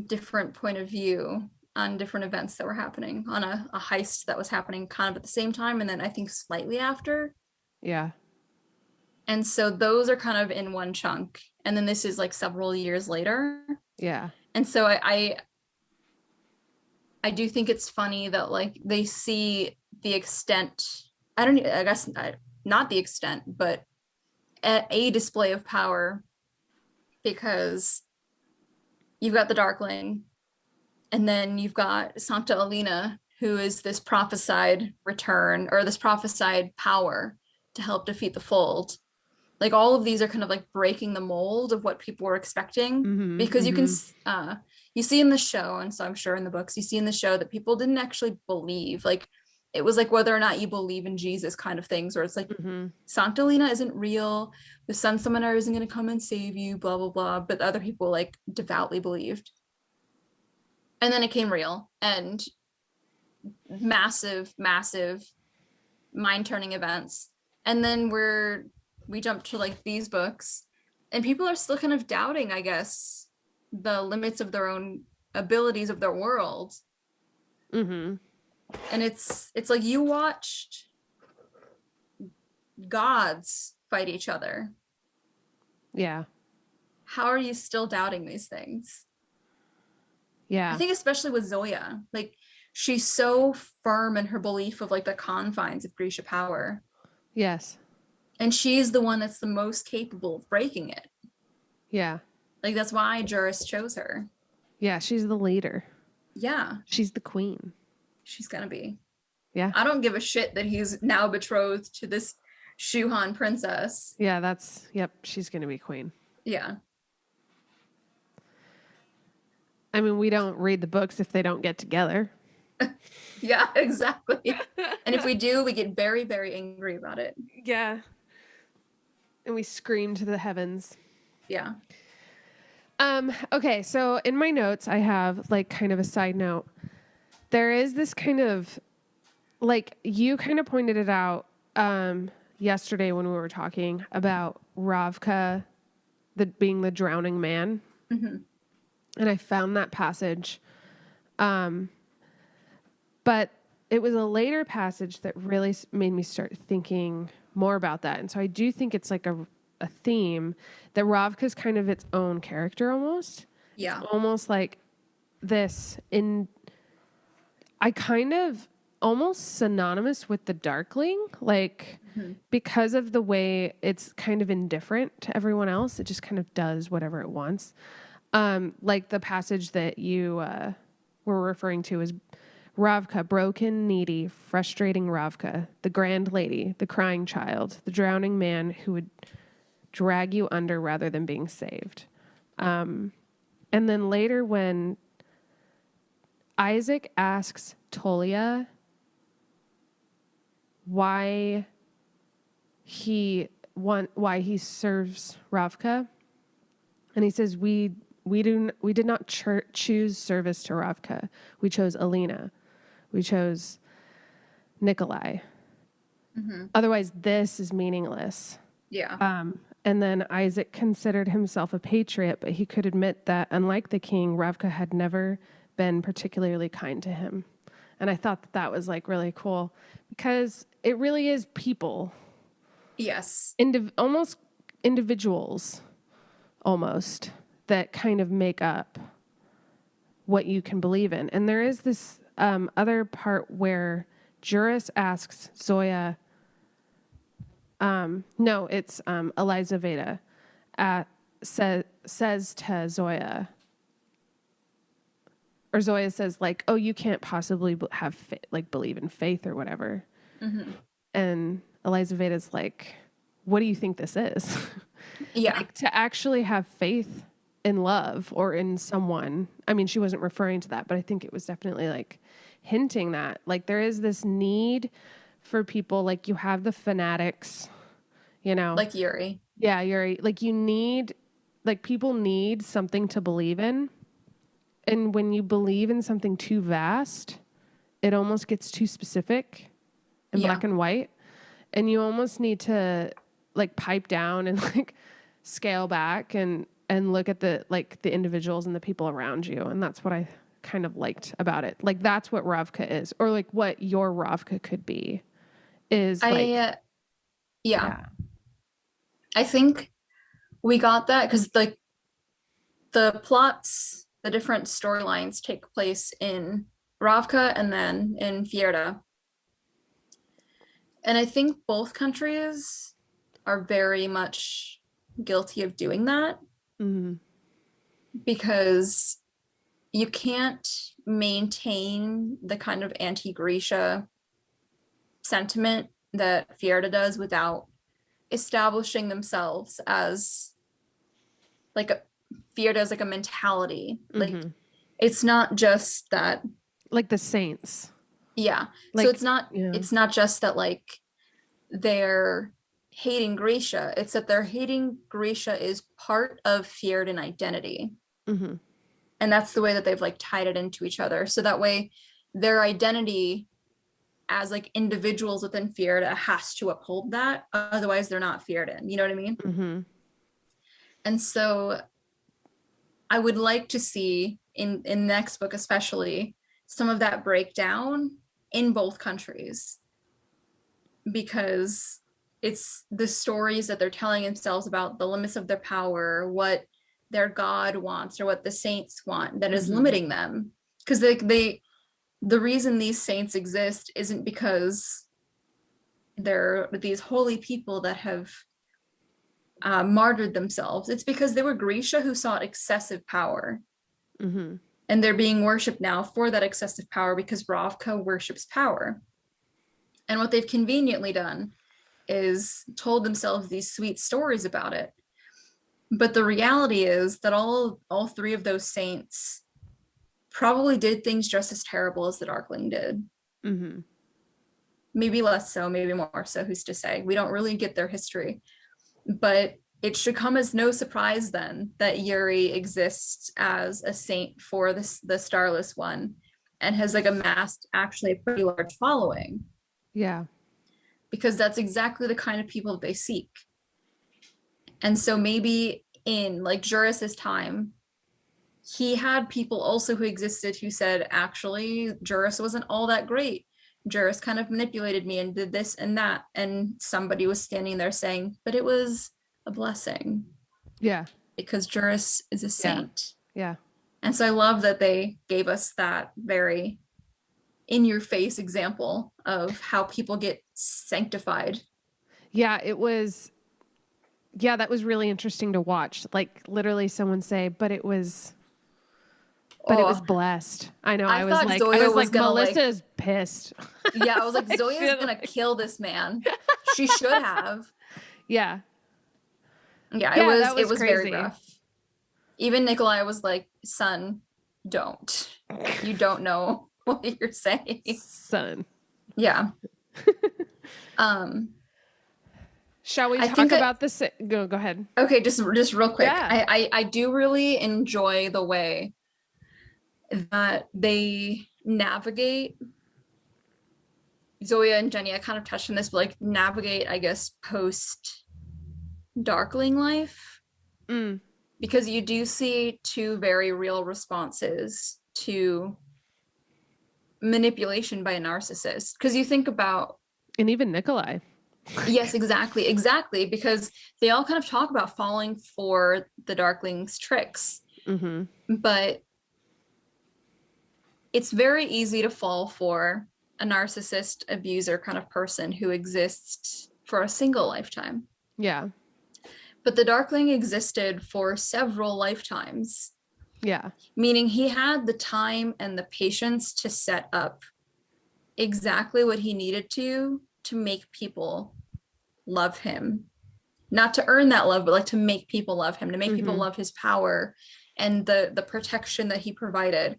different point of view on different events that were happening, on a heist that was happening kind of at the same time, and then I think slightly after. yeah. And so those are kind of in one chunk, and then this is like several years later. Yeah. And so I do think it's funny that like they see the extent, I guess not the extent, but a display of power, because you've got the Darkling, and then you've got Santa Alina, who is this prophesied return, or this prophesied power to help defeat the Fold. Like all of these are kind of like breaking the mold of what people were expecting, Mm-hmm, because mm-hmm. you see in the show, and so I'm sure in the books, you see in the show that people didn't actually believe. Like it was like whether or not you believe in Jesus kind of things, where it's like Mm-hmm. Sancta Lena isn't real, the Sun Summoner isn't going to come and save you, blah blah blah. But other people like devoutly believed, and then it came real, and massive mind turning events, and then we jump to like these books, and people are still kind of doubting, I guess, the limits of their own abilities of their world. Mm-hmm. And it's like you watched gods fight each other. Yeah. How are you still doubting these things? I Yeah. think especially with Zoya, like she's so firm in her belief of like the confines of Grisha power, Yes. and she's the one that's the most capable of breaking it. Yeah. Like that's why Juris chose her. Yeah. She's the leader. Yeah, She's the queen. she's gonna be. Yeah. I don't give a shit that he's now betrothed to this Shuhan princess. Yeah. Yep. She's going to be queen. Yeah. I mean, we don't read the books if they don't get together. Yeah, exactly. And if we do, we get very, very angry about it. Yeah. And we scream to the heavens. Yeah. Okay, so in my notes I have like kind of a side note. There is this kind of like you kind of pointed it out yesterday when we were talking about Ravka being the drowning man. Mm-hmm. And I found that passage. But it was a later passage that really made me start thinking more about that. And so I do think it's like a theme that Ravka's kind of its own character almost. Yeah. It's almost like this I kind of almost synonymous with the Darkling, like because of the way it's kind of indifferent to everyone else. It just kind of does whatever it wants. Like the passage that you were referring to is Ravka, broken, needy, frustrating Ravka, the grand lady, the crying child, the drowning man who would drag you under rather than being saved. And then later when Isaac asks Tolia why he serves Ravka, and he says, we did not choose service to Ravka. We chose Alina. We chose Nikolai. Mm-hmm. Otherwise, this is meaningless. Yeah. And then Isaac considered himself a patriot, but he could admit that, unlike the king, Ravka had never been particularly kind to him. And I thought that was like really cool because it really is people. Yes. Almost individuals, almost, that kind of make up what you can believe in. And there is this other part where Juris asks Zoya, no, it's Eliza Veda says to Zoya, or Zoya says like, "Oh, you can't possibly have believe in faith or whatever." Mm-hmm. And Elizaveda's like, "What do you think this is?" Yeah. Like to actually have faith in love or in someone. I mean, she wasn't referring to that, but I think it was definitely like hinting that like there is this need for people, like you have the fanatics, you know, Like Yuri. yeah, you're like, you need, like people need something to believe in. And when you believe in something too vast, it almost gets too specific and Yeah. black and white. And you almost need to like pipe down and like scale back and look at the like the individuals and the people around you. And that's what I kind of liked about it. Like that's what Ravka is, or like what your Ravka could be is like, Yeah. yeah. I think we got that because like the plots, the different storylines take place in Ravka and then in Fjerda. And I think both countries are very much guilty of doing that Mm-hmm. because you can't maintain the kind of anti-Grisha sentiment that Fjerda does without establishing themselves as like a Fjerda as like a mentality. Like Mm-hmm. it's not just that, Like the saints. yeah. So Like, yeah. it's not just that like they're hating Grisha. It's that they're hating Grisha is part of Fjerdan identity. Mm-hmm. And that's the way that they've like tied it into each other. So that way their identity as like individuals within Fjerda has to uphold that. Otherwise they're not Fjerdan. You know what I mean? Mm-hmm. And so I would like to see in next book especially some of that breakdown in both countries, because it's the stories that they're telling themselves about the limits of their power, what their god wants or what the saints want that is limiting them. Because the reason these saints exist isn't because they're these holy people that have martyred themselves. It's because they were Grisha who sought excessive power. Mm-hmm. And they're being worshipped now for that excessive power because Ravka worships power. And what they've conveniently done is told themselves these sweet stories about it. But the reality is that all three of those saints probably did things just as terrible as the Darkling did. Mm-hmm. Maybe less so, maybe more so, who's to say? We don't really get their history. But it should come as no surprise then that Yuri exists as a saint for the Starless One and has like amassed actually a pretty large following. Yeah. Because that's exactly the kind of people they seek. And so maybe in like Juris's time, he had people also who existed who said, actually, Juris wasn't all that great. Juris kind of manipulated me and did this and that. And somebody was standing there saying, but it was a blessing. Yeah. Because Juris is a saint. Yeah. And so I love that they gave us that very in your face example of how people get sanctified. Yeah. It was, yeah, that was really interesting to watch. Like literally someone say, but it was blessed. I know. I was thought like, Zoya was gonna Melissa's pissed. Yeah, I was like, Zoya's gonna kill this man. She should have. Yeah. Yeah, that it was crazy. very rough. Even Nikolai was like, son, don't. You don't know what you're saying. Son. Yeah. Shall we talk about this? Go ahead. Okay, just real quick. Yeah. I do really enjoy the way that they navigate. Zoya and Jenny, I kind of touched on this, but like navigate, I guess, post Darkling life. Because you do see two very real responses to manipulation by a narcissist. Because you think about, and even Nikolai. Yes, exactly. Because they all kind of talk about falling for the Darkling's tricks. But it's very easy to fall for a narcissist abuser kind of person who exists for a single lifetime. Yeah. But the Darkling existed for several lifetimes, Yeah. meaning he had the time and the patience to set up exactly what he needed to make people love him. Not to earn that love, but like to make people love him, to make people love his power and the protection that he provided.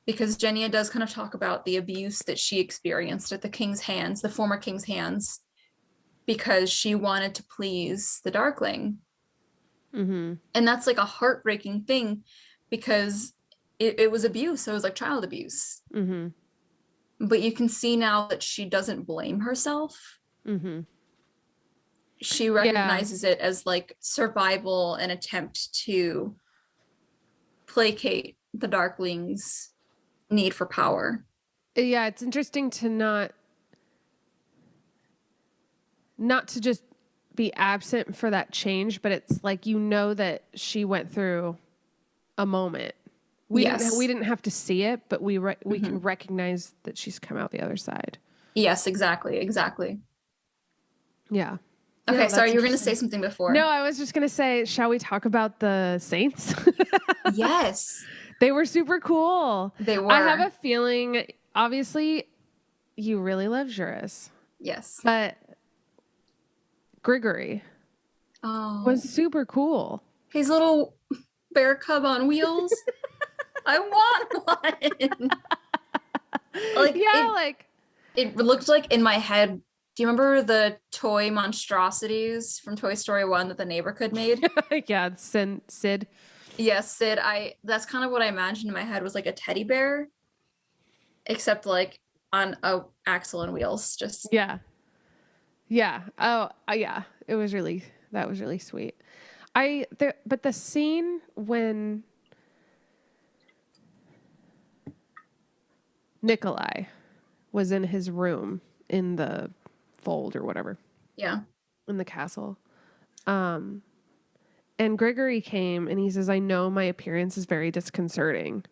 Because Genya does kind of talk about the abuse that she experienced at the king's hands, the former king's hands, because she wanted to please the Darkling. And that's like a heartbreaking thing because it was abuse. It was like child abuse. But you can see now that she doesn't blame herself. She recognizes it as like survival and attempt to placate the Darkling's need for power. Yeah, it's interesting to not to just be absent for that change, but it's like, you know, that she went through a moment. We didn't have to see it, but we can recognize that she's come out the other side. Yes, exactly. Yeah. Okay, Yeah, sorry, you were going to say something before. No, I was just going to say, shall we talk about the Saints? Yes. They were super cool. They were. I have a feeling, obviously, you really love Juris. Yes. But Grigory was super cool. His little bear cub on wheels. I want one. It looked like in my head. Do you remember the toy monstrosities from Toy Story 1 that the neighborhood made? Yeah, Sid. Yes, Sid. That's kind of what I imagined in my head, was like a teddy bear, except like on a axle and wheels. Just yeah. Oh, yeah. That was really sweet. But the scene when Nikolai was in his room in the fold or whatever. Yeah. In the castle. And Grigory came and he says, I know my appearance is very disconcerting.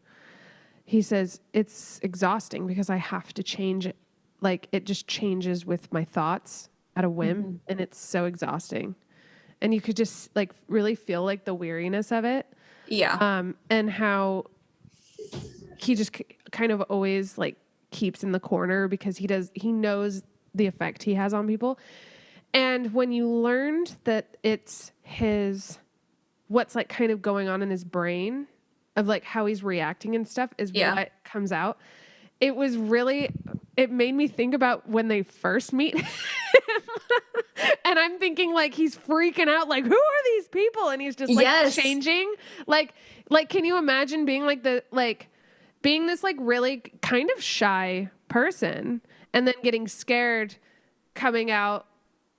He says, it's exhausting because I have to change it. Like, it just changes with my thoughts at a whim. And it's so exhausting. And you could just like really feel like the weariness of it. Yeah. And how he just kind of always like keeps in the corner because he knows the effect he has on people. And when you learned that it's what's like kind of going on in his brain of like how he's reacting and stuff is what comes out. It made me think about when they first meet him. And I'm thinking like he's freaking out, like, who are these people? And he's just like changing. Like, can you imagine being being this like really kind of shy person and then getting scared coming out,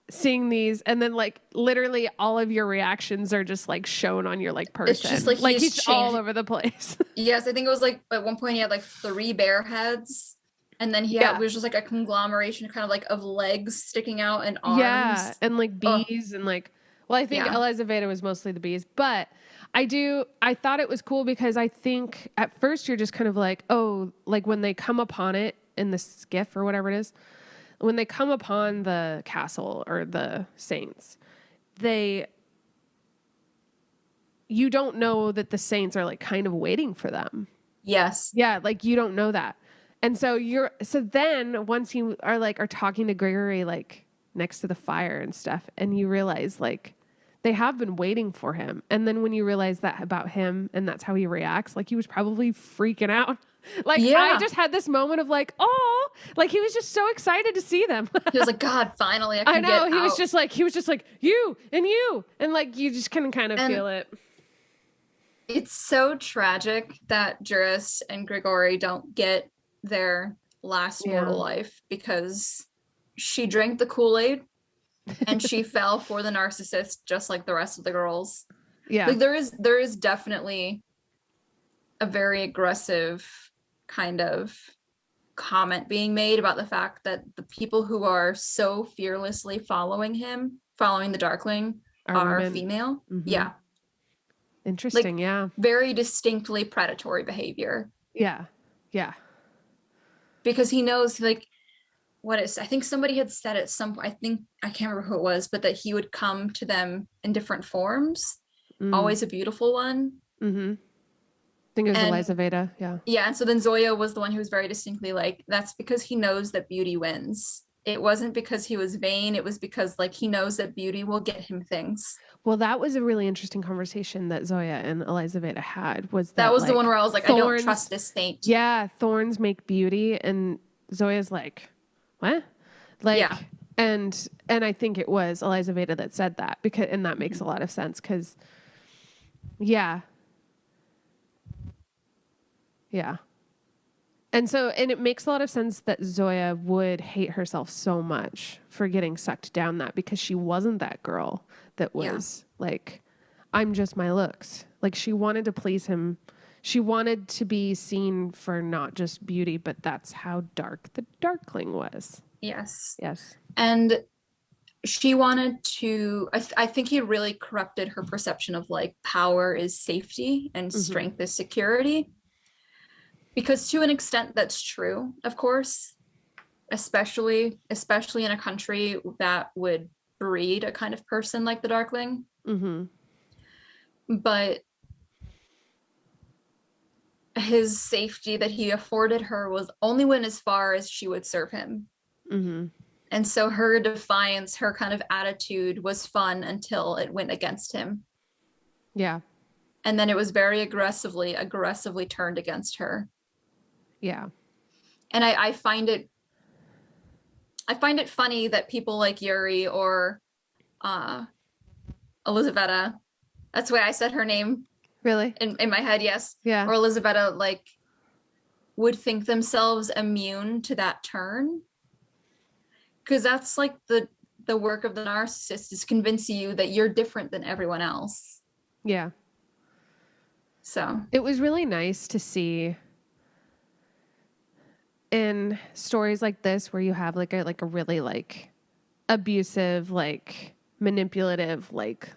seeing these, and then like literally all of your reactions are just like shown on your like person. It's just like he's all over the place. Yes, I think it was like at one point he had like 3 bear heads, and then it was just like a conglomeration kind of like of legs sticking out and arms. Yeah, and like bees and like, well, I think Elizaveta was mostly the bees, but I thought it was cool because I think at first you're just kind of like, oh, like when they come upon it in the skiff or whatever it is, when they come upon the castle or the Saints, you don't know that the Saints are like kind of waiting for them. Yes. Yeah, like you don't know that. And so then once you are talking to Grigory like next to the fire and stuff, and you realize like they have been waiting for him. And then when you realize that about him and that's how he reacts, like he was probably freaking out. Like I just had this moment of like, oh, like he was just so excited to see them. He was like, God, finally I can get out. He was just like you and like you just can kind of feel it. It's so tragic that Juris and Grigori don't get their last mortal life because she drank the Kool-Aid and she fell for the narcissist just like the rest of the girls. Yeah. Like there is definitely a very aggressive kind of comment being made about the fact that the people who are so fearlessly following the Darkling are female. Mm-hmm. Yeah. Interesting, like, very distinctly predatory behavior. Yeah. Yeah. Because he knows like I think somebody had said at some point, I think I can't remember who it was, but that he would come to them in different forms, Mm. always a beautiful one. Mm-hmm. I think it was And Eliza Veda. Yeah. yeah, and so then Zoya was the one who was very distinctly like, that's because he knows that beauty wins. It wasn't because he was vain, it was because like he knows that beauty will get him things. Well, that was a really interesting conversation that Zoya and Eliza Veda had, was That that was the one like where I was like, I don't trust thorns, this saint. yeah, thorns make beauty. And Zoya's like, what? Like, Yeah. and I think it was Eliza Veda that said that, because, and that makes a lot of sense because, yeah. Yeah. And so, and it makes a lot of sense that Zoya would hate herself so much for getting sucked down that, because she wasn't that girl that was like, I'm just my looks. Like, she wanted to please him. She wanted to be seen for not just beauty, but that's how dark the Darkling was. Yes. Yes. And she wanted to, I think he really corrupted her perception of like power is safety and strength is security. Because to an extent that's true, of course, especially in a country that would breed a kind of person like the Darkling. Mm-hmm. But his safety that he afforded her was only went as far as she would serve him. Mm-hmm. And so her defiance, her kind of attitude was fun until it went against him. Yeah. And then it was very aggressively turned against her. Yeah. And I find it funny that people like Yuri or Elizaveta, that's why I said her name Really? in my head, yes. Yeah. Or Elizaveta, like, would think themselves immune to that turn. Because that's like the work of the narcissist, is convince you that you're different than everyone else. Yeah. So it was really nice to see in stories like this where you have like a really like abusive, like manipulative, like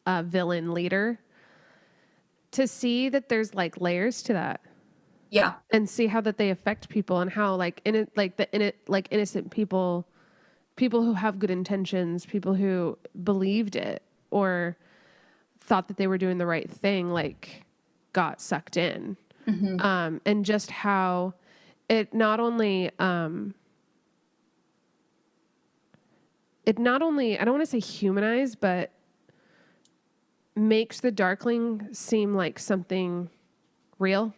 villain leader, to see that there's like layers to that. yeah. And see how that they affect people, and how like in it, like the in it, like innocent people, people who have good intentions, people who believed it or thought that they were doing the right thing, like got sucked in. Mm-hmm. And just how it not only, I don't want to say humanize, but makes the Darkling seem like something real.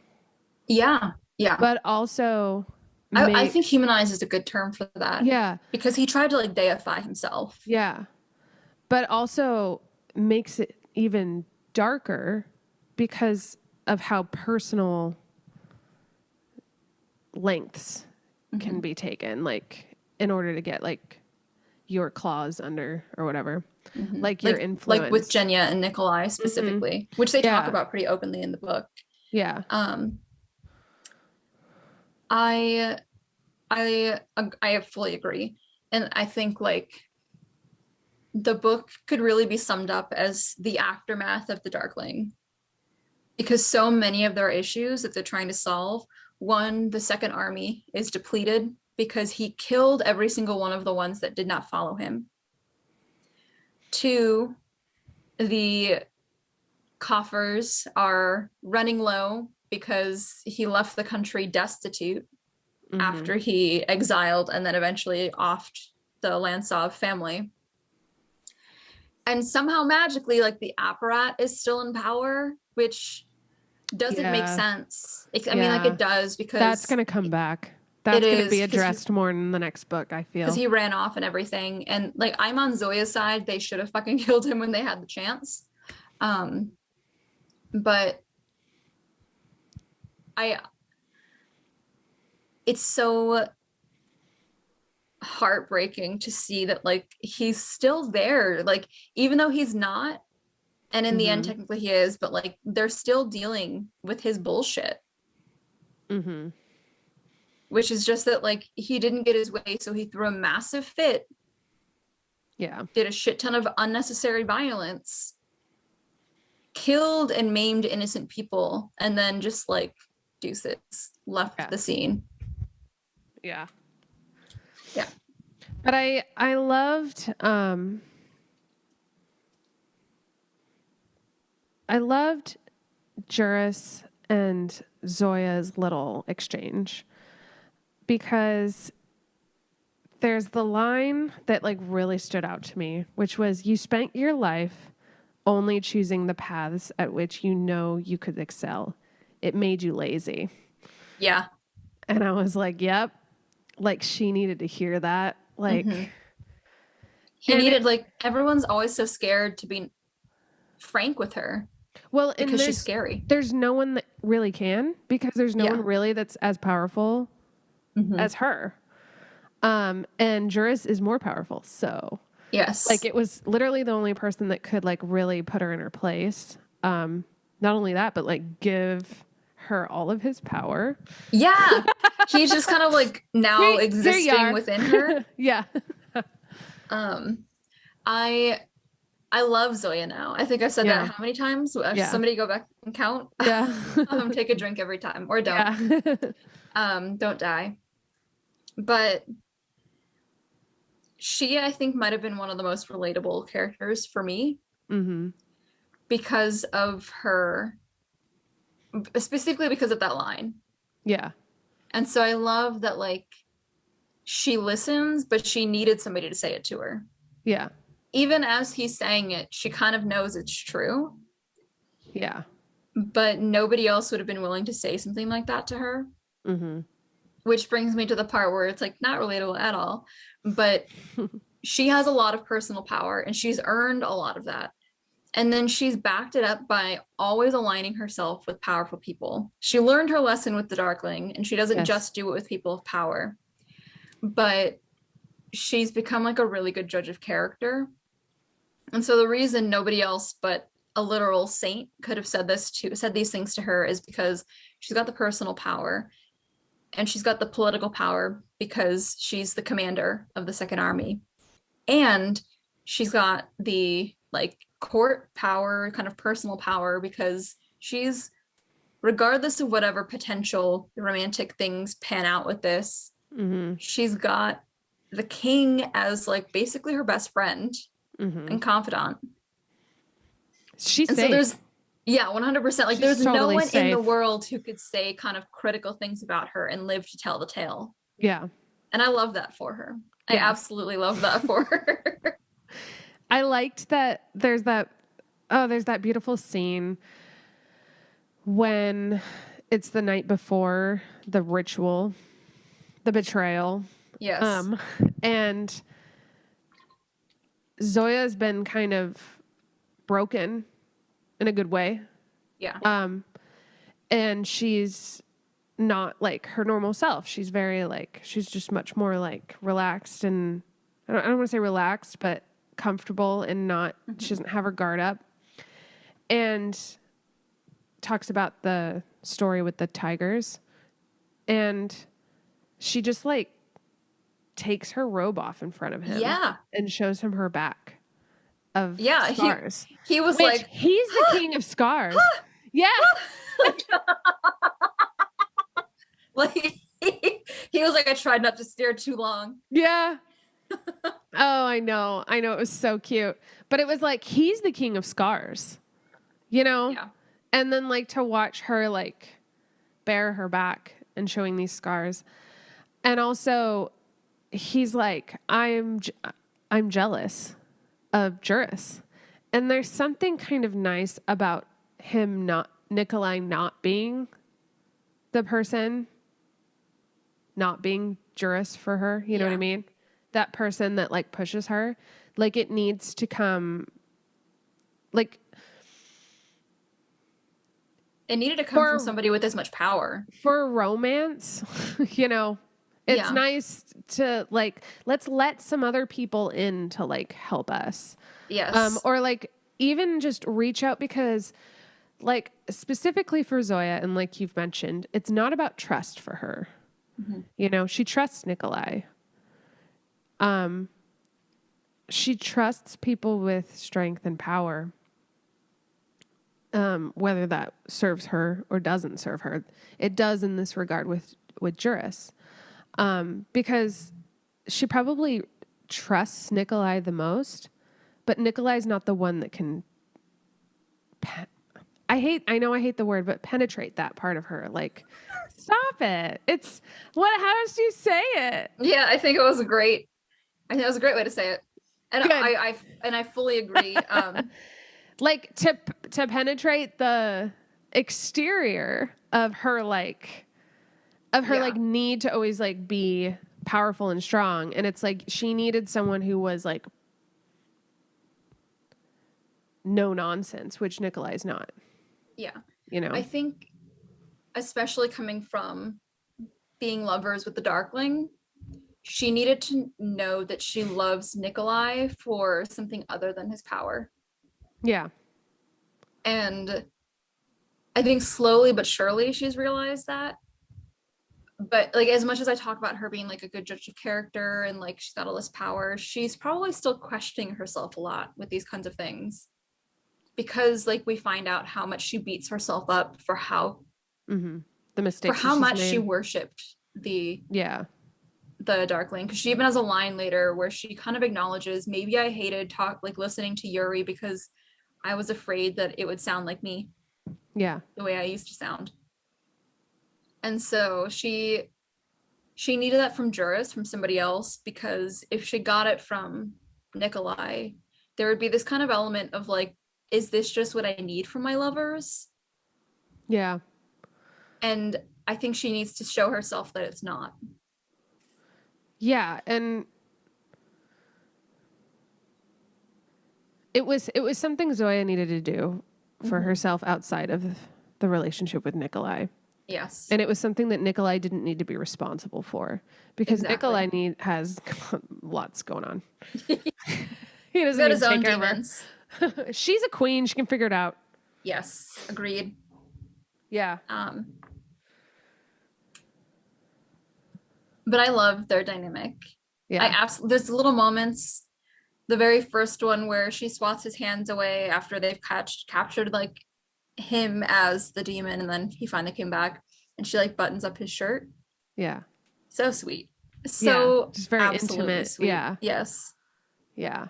Yeah. Yeah. But also I think humanize is a good term for that. yeah, Because he tried to like deify himself. yeah. But also makes it even darker because of how personal lengths can be taken, like in order to get like your claws under or whatever, like your influence. Like with Genya and Nikolai specifically, which they talk about pretty openly in the book. Yeah. I fully agree. And I think like the book could really be summed up as the aftermath of the Darkling, because so many of their issues that they're trying to solve, one, the Second Army is depleted because he killed every single one of the ones that did not follow him. Two, the coffers are running low because he left the country destitute after he exiled and then eventually offed the Lansov family. And somehow magically, like the apparat is still in power, which doesn't make sense. I mean, like it does, because that's going to come back. That's going to be addressed more in the next book, I feel. Because he ran off and everything. And like, I'm on Zoya's side. They should have fucking killed him when they had the chance. But it's so heartbreaking to see that like he's still there, like even though he's not, and in the end technically he is, but like they're still dealing with his bullshit, which is just that like he didn't get his way, so he threw a massive fit, did a shit ton of unnecessary violence, killed and maimed innocent people, and then just like deuces, left the scene. Yeah. But I loved Juris and Zoya's little exchange, because there's the line that like really stood out to me, which was, you spent your life only choosing the paths at which you know you could excel. It made you lazy. Yeah. And I was like, yep. Like, she needed to hear that. Like, Mhm. He needed, like, everyone's always so scared to be frank with her well, and because she's scary. there's no one that really can, because there's no one really that's as powerful as her. And Juris is more powerful. So Yes. like, it was literally the only person that could like really put her in her place. Not only that, but like give her all of his power. Yeah. He's just kind of like now existing within her. Yeah. I love Zoya now. I think I've said that how many times? Yeah. Somebody go back and count. Yeah. Take a drink every time, or don't. Yeah. Don't die. But she, I think, might have been one of the most relatable characters for me. Mm-hmm. Because of her, specifically because of that line. Yeah. And so I love that, like, she listens, but she needed somebody to say it to her. Yeah. Even as he's saying it, she kind of knows it's true. Yeah. But nobody else would have been willing to say something like that to her. Mm-hmm. Which brings me to the part where it's like not relatable at all. But she has a lot of personal power and she's earned a lot of that. And then she's backed it up by always aligning herself with powerful people. She learned her lesson with the Darkling, and she doesn't just do it with people of power. But she's become like a really good judge of character. And so the reason nobody else but a literal saint could have said these things to her is because she's got the personal power and she's got the political power because she's the commander of the Second Army. And she's got the like court power, kind of personal power, because she's, regardless of whatever potential romantic things pan out with this, she's got the king as like basically her best friend and confidant. She's and safe. So there's 100%. Like, there's totally no one safe in the world who could say kind of critical things about her and live to tell the tale. Yeah. And I love that for her. I absolutely love that for her. I liked that there's that beautiful scene when it's the night before the ritual, the betrayal. Yes. And Zoya's been kind of broken in a good way. Yeah. And she's not like her normal self. She's very like, she's just much more like relaxed, and I don't want to say relaxed, but comfortable, and not, she doesn't have her guard up. And talks about the story with the tigers. And she just like takes her robe off in front of him. Yeah. And shows him her back of scars. He was like, he's the king of scars. Yeah. Like, he was like, I tried not to stare too long. Yeah. Oh, I know. It was so cute. But it was like, he's the king of scars, you know? Yeah. And then like to watch her like bare her back and showing these scars. And also he's like, I'm jealous of Juris. And there's something kind of nice about him Nikolai not being the person, not being Juris for her. You know what I mean? That person that like pushes her. Like, it needs to come, like, it needed to come from somebody with as much power. For romance, you know, it's nice to like, let's let some other people in to like help us. Yes. Or like even just reach out, because like specifically for Zoya, and like you've mentioned, it's not about trust for her. You know, she trusts Nikolai. She trusts people with strength and power. Whether that serves her or doesn't serve her. It does in this regard with Juris. Because she probably trusts Nikolai the most, but Nikolai's not the one that can I know I hate the word, but penetrate that part of her. Like, stop it. It's what, how does she say it? Yeah, I think it was a great way to say it. And Good. I fully agree. Like to penetrate the exterior of her, like, need to always like be powerful and strong. And it's like, she needed someone who was like no nonsense, which Nikolai's not. Yeah. You know? I think, especially coming from being lovers with the Darkling, she needed to know that she loves Nikolai for something other than his power. Yeah. And I think slowly but surely she's realized that. But like, as much as I talk about her being like a good judge of character and like she's got all this power, she's probably still questioning herself a lot with these kinds of things. Because like we find out how much she beats herself up for how the mistakes for how much made. she worshipped the Darkling. Because she even has a line later where she kind of acknowledges, maybe I hated listening to Yuri because I was afraid that it would sound like me. Yeah. The way I used to sound. And so she needed that from Juris, from somebody else, because if she got it from Nikolai, there would be this kind of element of like, is this just what I need from my lovers? Yeah. And I think she needs to show herself that it's not. Yeah, and it was something Zoya needed to do for herself outside of the relationship with Nikolai. Yes. And it was something that Nikolai didn't need to be responsible for, because Nikolai has lots going on. He doesn't got need his to own take demons. over. She's a queen. She can figure it out. Yes, agreed. Yeah. But I love their dynamic. Yeah. There's little moments. The very first one where she swats his hands away after they've captured like him as the demon, and then he finally came back, and she like buttons up his shirt. Yeah. So sweet. So just very intimate. Sweet. Yeah. Yes. Yeah.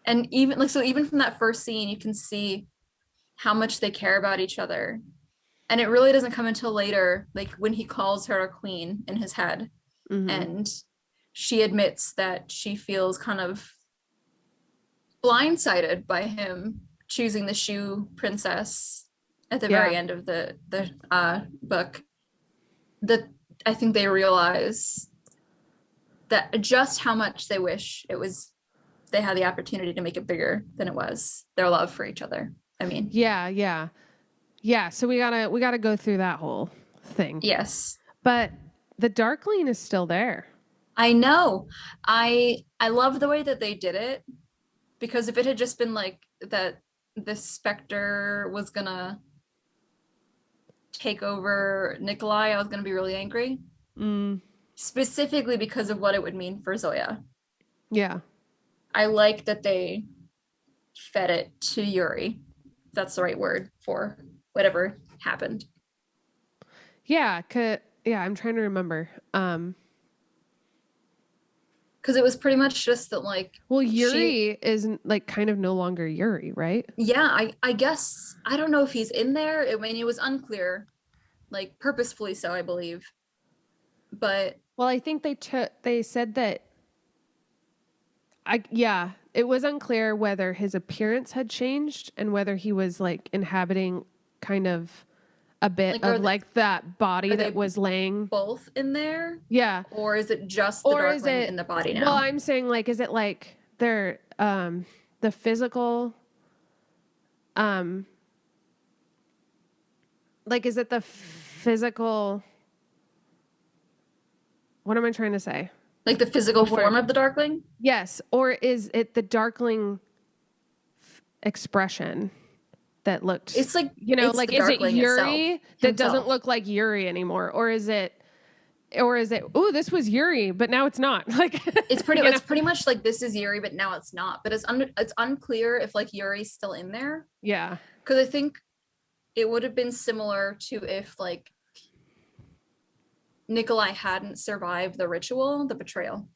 And even from that first scene, you can see how much they care about each other. And it really doesn't come until later, like when he calls her a queen in his head. And she admits that she feels kind of blindsided by him choosing the shoe princess at the very end of the book. That I think they realize that just how much they wish they had the opportunity to make it bigger than it was, their love for each other. I mean, yeah. So we gotta go through that whole thing. Yes, but the Darkling is still there. I know. I love the way that they did it, because if it had just been like that, the Spectre was gonna take over Nikolai, I was gonna be really angry. Specifically because of what it would mean for Zoya. Yeah. I like that they fed it to Yuri. That's the right word for whatever happened. Yeah, I'm trying to remember. Because it was pretty much just that, like, well, Yuri is like kind of no longer Yuri, right? Yeah, I guess, I don't know if he's in there. I mean, it was unclear, like purposefully so, I believe. But well, I think they said that it was unclear whether his appearance had changed and whether he was like inhabiting kind of a bit of like that body that was laying both in there. Yeah. Or is it just the Darkling in the body now? Well, I'm saying, like, is it like they're the physical like, is it the physical, what am I trying to say? Like the physical form of the Darkling? Yes. Or is it the Darkling expression that looked, it's like, like, is it Yuri that doesn't look like Yuri anymore? Or is it, oh, this was Yuri, but now it's not. Like, it's pretty much like, this is Yuri, but now it's not. But it's unclear if like Yuri's still in there. Yeah. Because I think it would have been similar to if like Nikolai hadn't survived the ritual, the betrayal.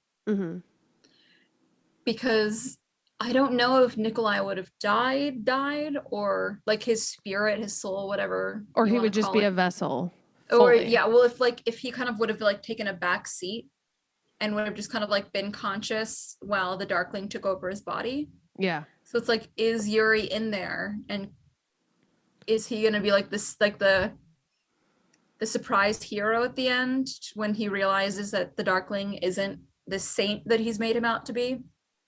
because I don't know if Nikolai would have died, or like his spirit, his soul, whatever Or you he want would to just call be a it. vessel Or fully. yeah, well, if he kind of would have like taken a back seat and would have just kind of like been conscious while the Darkling took over his body. Yeah. So it's like, is Yuri in there, and is he gonna be like this, like the surprised hero at the end when he realizes that the Darkling isn't the saint that he's made him out to be?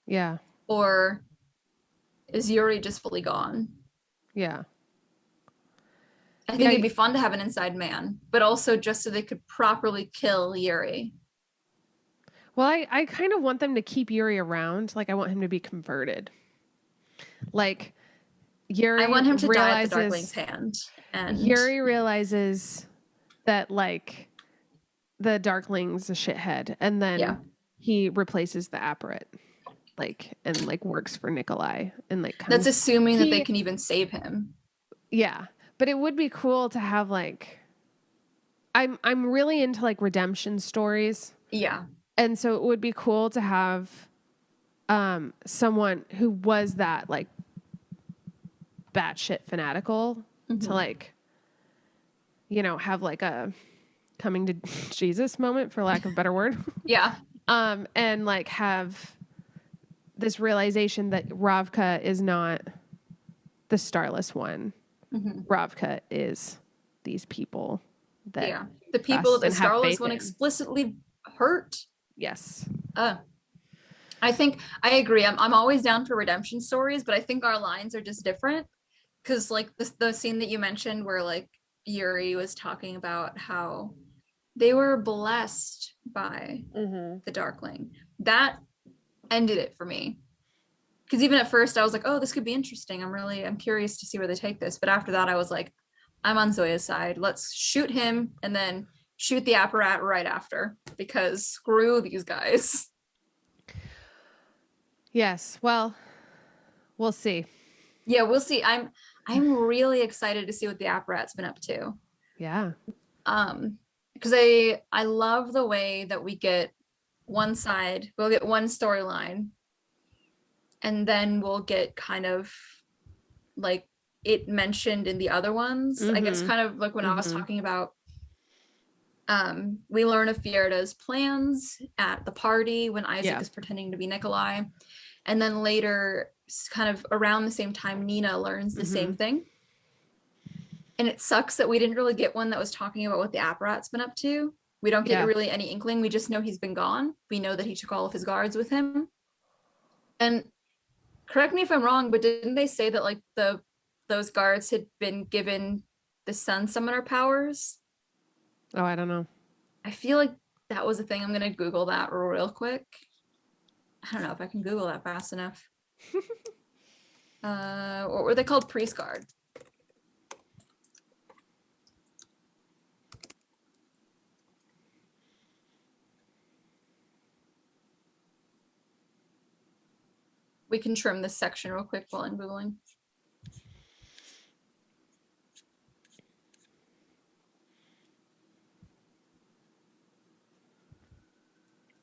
Yeah. Or is Yuri just fully gone? Yeah. I think Yeah. it'd be fun to have an inside man, but also just so they could properly kill Yuri. Well, I kind of want them to keep Yuri around. Like, I want him to be converted. Like, I Yuri want him to die at the Darkling's realizes hand. And Yuri realizes that like the Darkling's a shithead, and yeah, then he replaces the apparat, like, and like works for Nikolai, and like that's comes assuming that they he can even save him. yeah. But it would be cool to have like I'm really into like redemption stories, Yeah. and so it would be cool to have someone who was that like batshit fanatical to Mm-hmm. like, you know, have like a coming to Jesus moment, for lack of a better word. Yeah. And like have this realization that Ravka is not the starless one. Mm-hmm. Ravka is these people that Yeah. The people that trust the and have Starless faith one in. explicitly hurt. Yes. Uh, I think I agree. I'm always down for redemption stories, but I think our lines are just different. Because like the scene that you mentioned where like Yuri was talking about how they were blessed by Mm-hmm. the Darkling. That ended it for me. Because even at first I was like, oh, this could be interesting. I'm curious to see where they take this. But after that, I was like, I'm on Zoya's side. Let's shoot him and then shoot the apparat right after, because screw these guys. Yes. Well, we'll see. Yeah, we'll see. I'm really excited to see what the apparat's been up to. Yeah. Because I love the way that we get one side, we'll get one storyline, and then we'll get kind of like it mentioned in the other ones. I guess Mm-hmm. kind of like when I was Mm-hmm. talking about we learn of Fierda's plans at the party when Isaac Yeah. is pretending to be Nikolai. And then later, kind of around the same time, Nina learns the Mm-hmm. same thing. And it sucks that we didn't really get one that was talking about what the apparat's been up to. We don't get Yeah. really any inkling. We just know he's been gone. We know that he took all of his guards with him. And correct me if I'm wrong, but didn't they say that like those guards had been given the Sun Summoner powers? Oh, I don't know. I feel like that was a thing. I'm gonna Google that real quick. I don't know if I can Google that fast enough. What were they called? Priest guard. We can trim this section real quick while I'm Googling.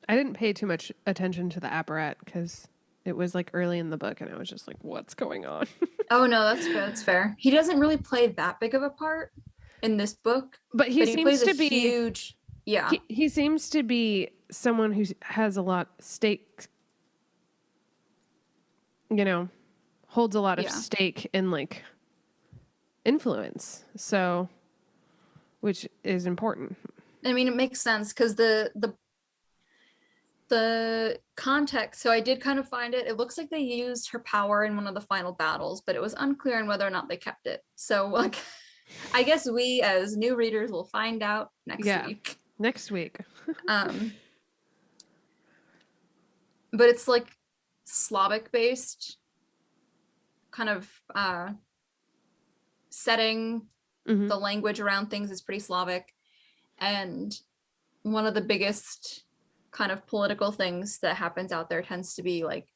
I didn't pay too much attention to the apparat because it was like early in the book, and I was just like, "What's going on?" Oh no, that's fair. That's fair. He doesn't really play that big of a part in this book, But he but he seems plays a to be huge. Yeah, he seems to be someone who has a lot stake. You know, holds a lot of yeah. stake in like influence. So, which is important. I mean, it makes sense because the context. So I did kind of find it. It looks like they used her power in one of the final battles, but it was unclear on whether or not they kept it. So like, I guess we as new readers will find out next week. Next week. But it's like Slavic based kind of setting. Mm-hmm. The language around things is pretty Slavic, and one of the biggest kind of political things that happens out there tends to be like,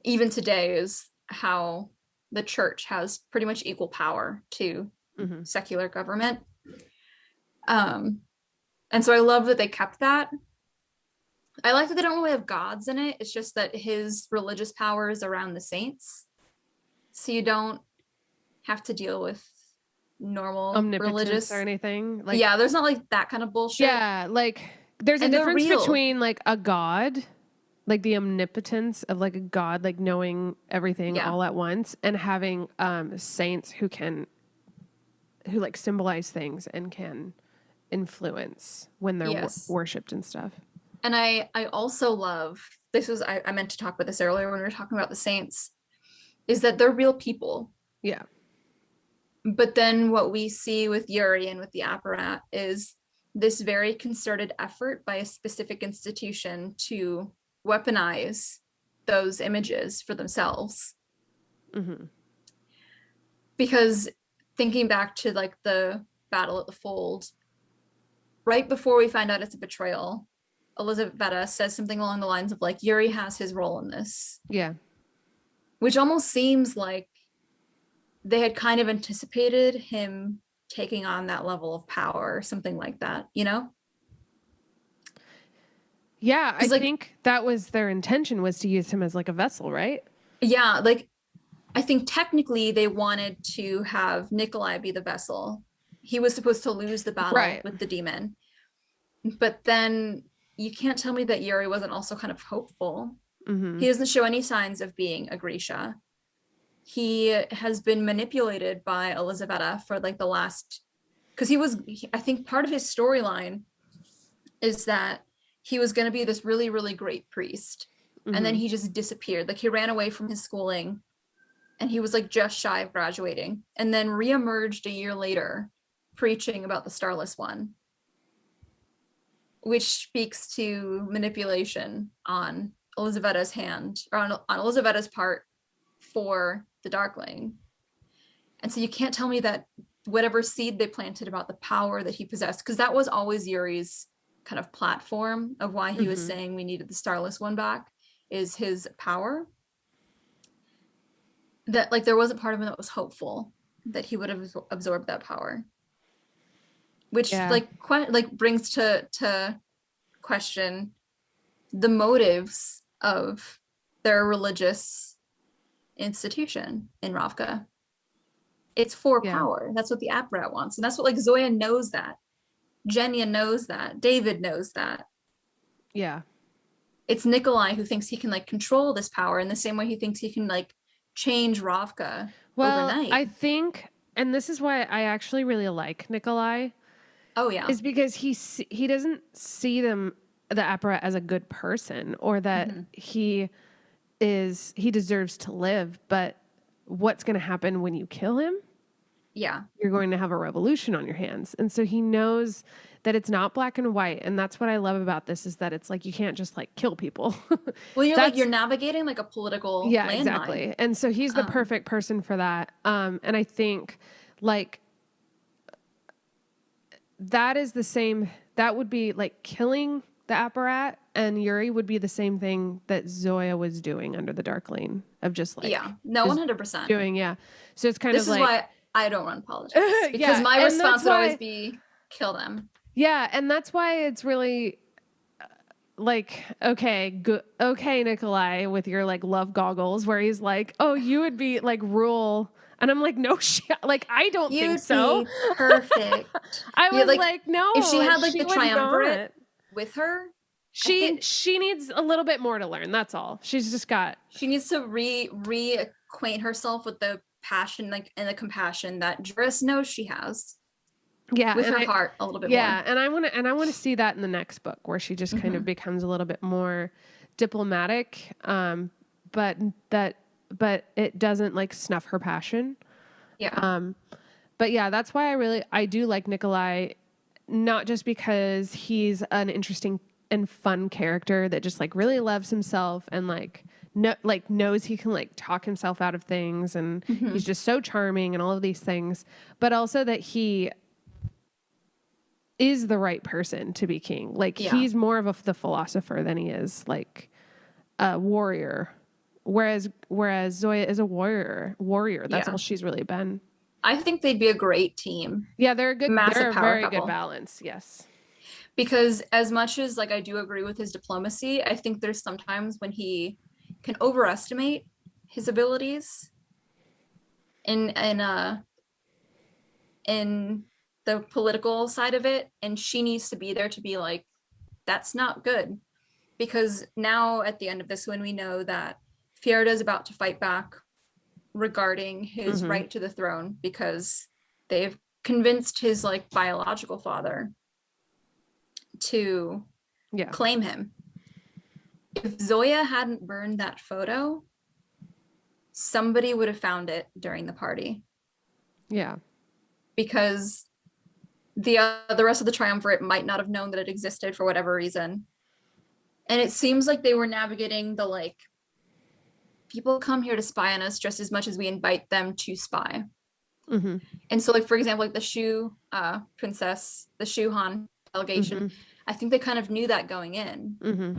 even today, is how the church has pretty much equal power to Mm-hmm. secular government. And so I love that they kept that. I like that they don't really have gods in it. It's just that his religious power is around the saints. So you don't have to deal with normal Omnipotence or religious. anything. Like, Yeah, there's not like that kind of bullshit. yeah, like there's a And they're difference real. between like a god, like the omnipotence of like a god, like knowing everything Yeah. all at once, and having saints who like symbolize things and can influence when they're Yes. worshipped and stuff. And I also love this was I meant to talk about this earlier when we were talking about the saints, is that they're real people. Yeah. But then what we see with Yuri and with the apparat is this very concerted effort by a specific institution to weaponize those images for themselves. Mm-hmm. Because thinking back to like the battle at the fold, right before we find out it's a betrayal, Elizaveta says something along the lines of like, Yuri has his role in this. Yeah. Which almost seems like they had kind of anticipated him taking on that level of power or something like that, you know? Yeah, I Like, think that was their intention, was to use him as like a vessel, right? yeah, like I think technically they wanted to have Nikolai be the vessel. He was supposed to lose the battle Right. with the demon. But then you can't tell me that Yuri wasn't also kind of hopeful. Mm-hmm. He doesn't show any signs of being a Grisha. He has been manipulated by Elizaveta for like the last, because I think part of his storyline is that he was going to be this really, really great priest. Mm-hmm. And then he just disappeared. Like he ran away from his schooling and he was like just shy of graduating and then reemerged a year later preaching about the Starless One, which speaks to manipulation on Elizaveta's hand or on Elizaveta's part for the Darkling. And so you can't tell me that whatever seed they planted about the power that he possessed, because that was always Yuri's kind of platform of why he was saying we needed the Starless One back, is his power. That like there wasn't part of him that was hopeful that he would have absorbed that power, which like brings to question the motives of their religious institution in Ravka. It's for power. That's what the apparat wants. And that's what like Zoya knows that. Jenya knows that. David knows that. Yeah. It's Nikolai who thinks he can like control this power in the same way he thinks he can like change Ravka overnight. I think, and this is why I actually really like Nikolai. Oh yeah. Is because he doesn't see the apparat as a good person or that he deserves to live, but what's going to happen when you kill him? Yeah. You're going to have a revolution on your hands. And so he knows that it's not black and white. And that's what I love about this, is that it's like, you can't just like kill people. Well, you're navigating like a political landmine. Exactly. And so he's the perfect person for that. And I think like that would be like killing the apparat, and Yuri would be the same thing that Zoya was doing under the Darkling, of just like 100% doing. So it's kind this of is like, why I don't run politics, because my response would always be kill them. And that's why it's really like, okay, Nikolai, with your like love goggles, where he's like, oh, you would be like rule. And I'm like, no shit. Like, I don't think so. Perfect. I was like, no. If she had like the triumvirate with her, she needs a little bit more to learn. That's all. She needs to reacquaint herself with the passion, like, and the compassion that Juris knows she has. Yeah, with her heart a little bit more. Yeah, and I want to see that in the next book, where she just kind of becomes a little bit more diplomatic, but it doesn't like snuff her passion. Yeah. But yeah, that's why I do like Nikolai, not just because he's an interesting and fun character that just like really loves himself and knows he can like talk himself out of things, and he's just so charming and all of these things, but also that he is the right person to be king. Like he's more of the philosopher than he is like a warrior. Whereas Zoya is a warrior. That's all she's really been. I think they'd be a great team. Yeah, they're a very couple. good balance. Yes. Because as much as like I do agree with his diplomacy, I think there's sometimes when he can overestimate his abilities in in the political side of it, and she needs to be there to be like, that's not good. Because now at the end of this, when we know that Fjerda is about to fight back regarding his Mm-hmm. right to the throne, because they've convinced his like biological father to Yeah. claim him. If Zoya hadn't burned that photo, somebody would have found it during the party, Yeah. because the rest of the triumvirate might not have known that it existed for whatever reason. And it seems like they were navigating the like, people come here to spy on us just as much as we invite them to spy. Mm-hmm. And so, like, for example, like the Shu princess, the Shu Han delegation, Mm-hmm. I think they kind of knew that going in. Mm-hmm.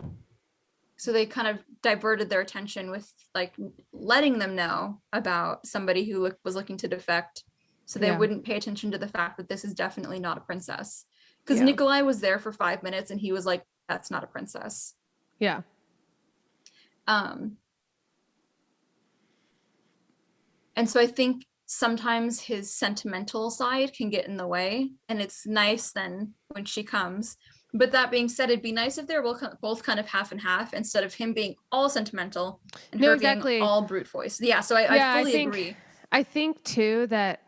So they kind of diverted their attention with like letting them know about somebody who was looking to defect, so they Yeah. wouldn't pay attention to the fact that this is definitely not a princess. Because Yeah. Nikolai was there for 5 minutes and he was like, that's not a princess. Yeah. And so I think sometimes his sentimental side can get in the way, and it's nice then when she comes. But that being said, it'd be nice if they're both kind of half and half, instead of him being all sentimental and No, her being exactly. all brute force. Yeah, so I Yeah, fully agree. I think too that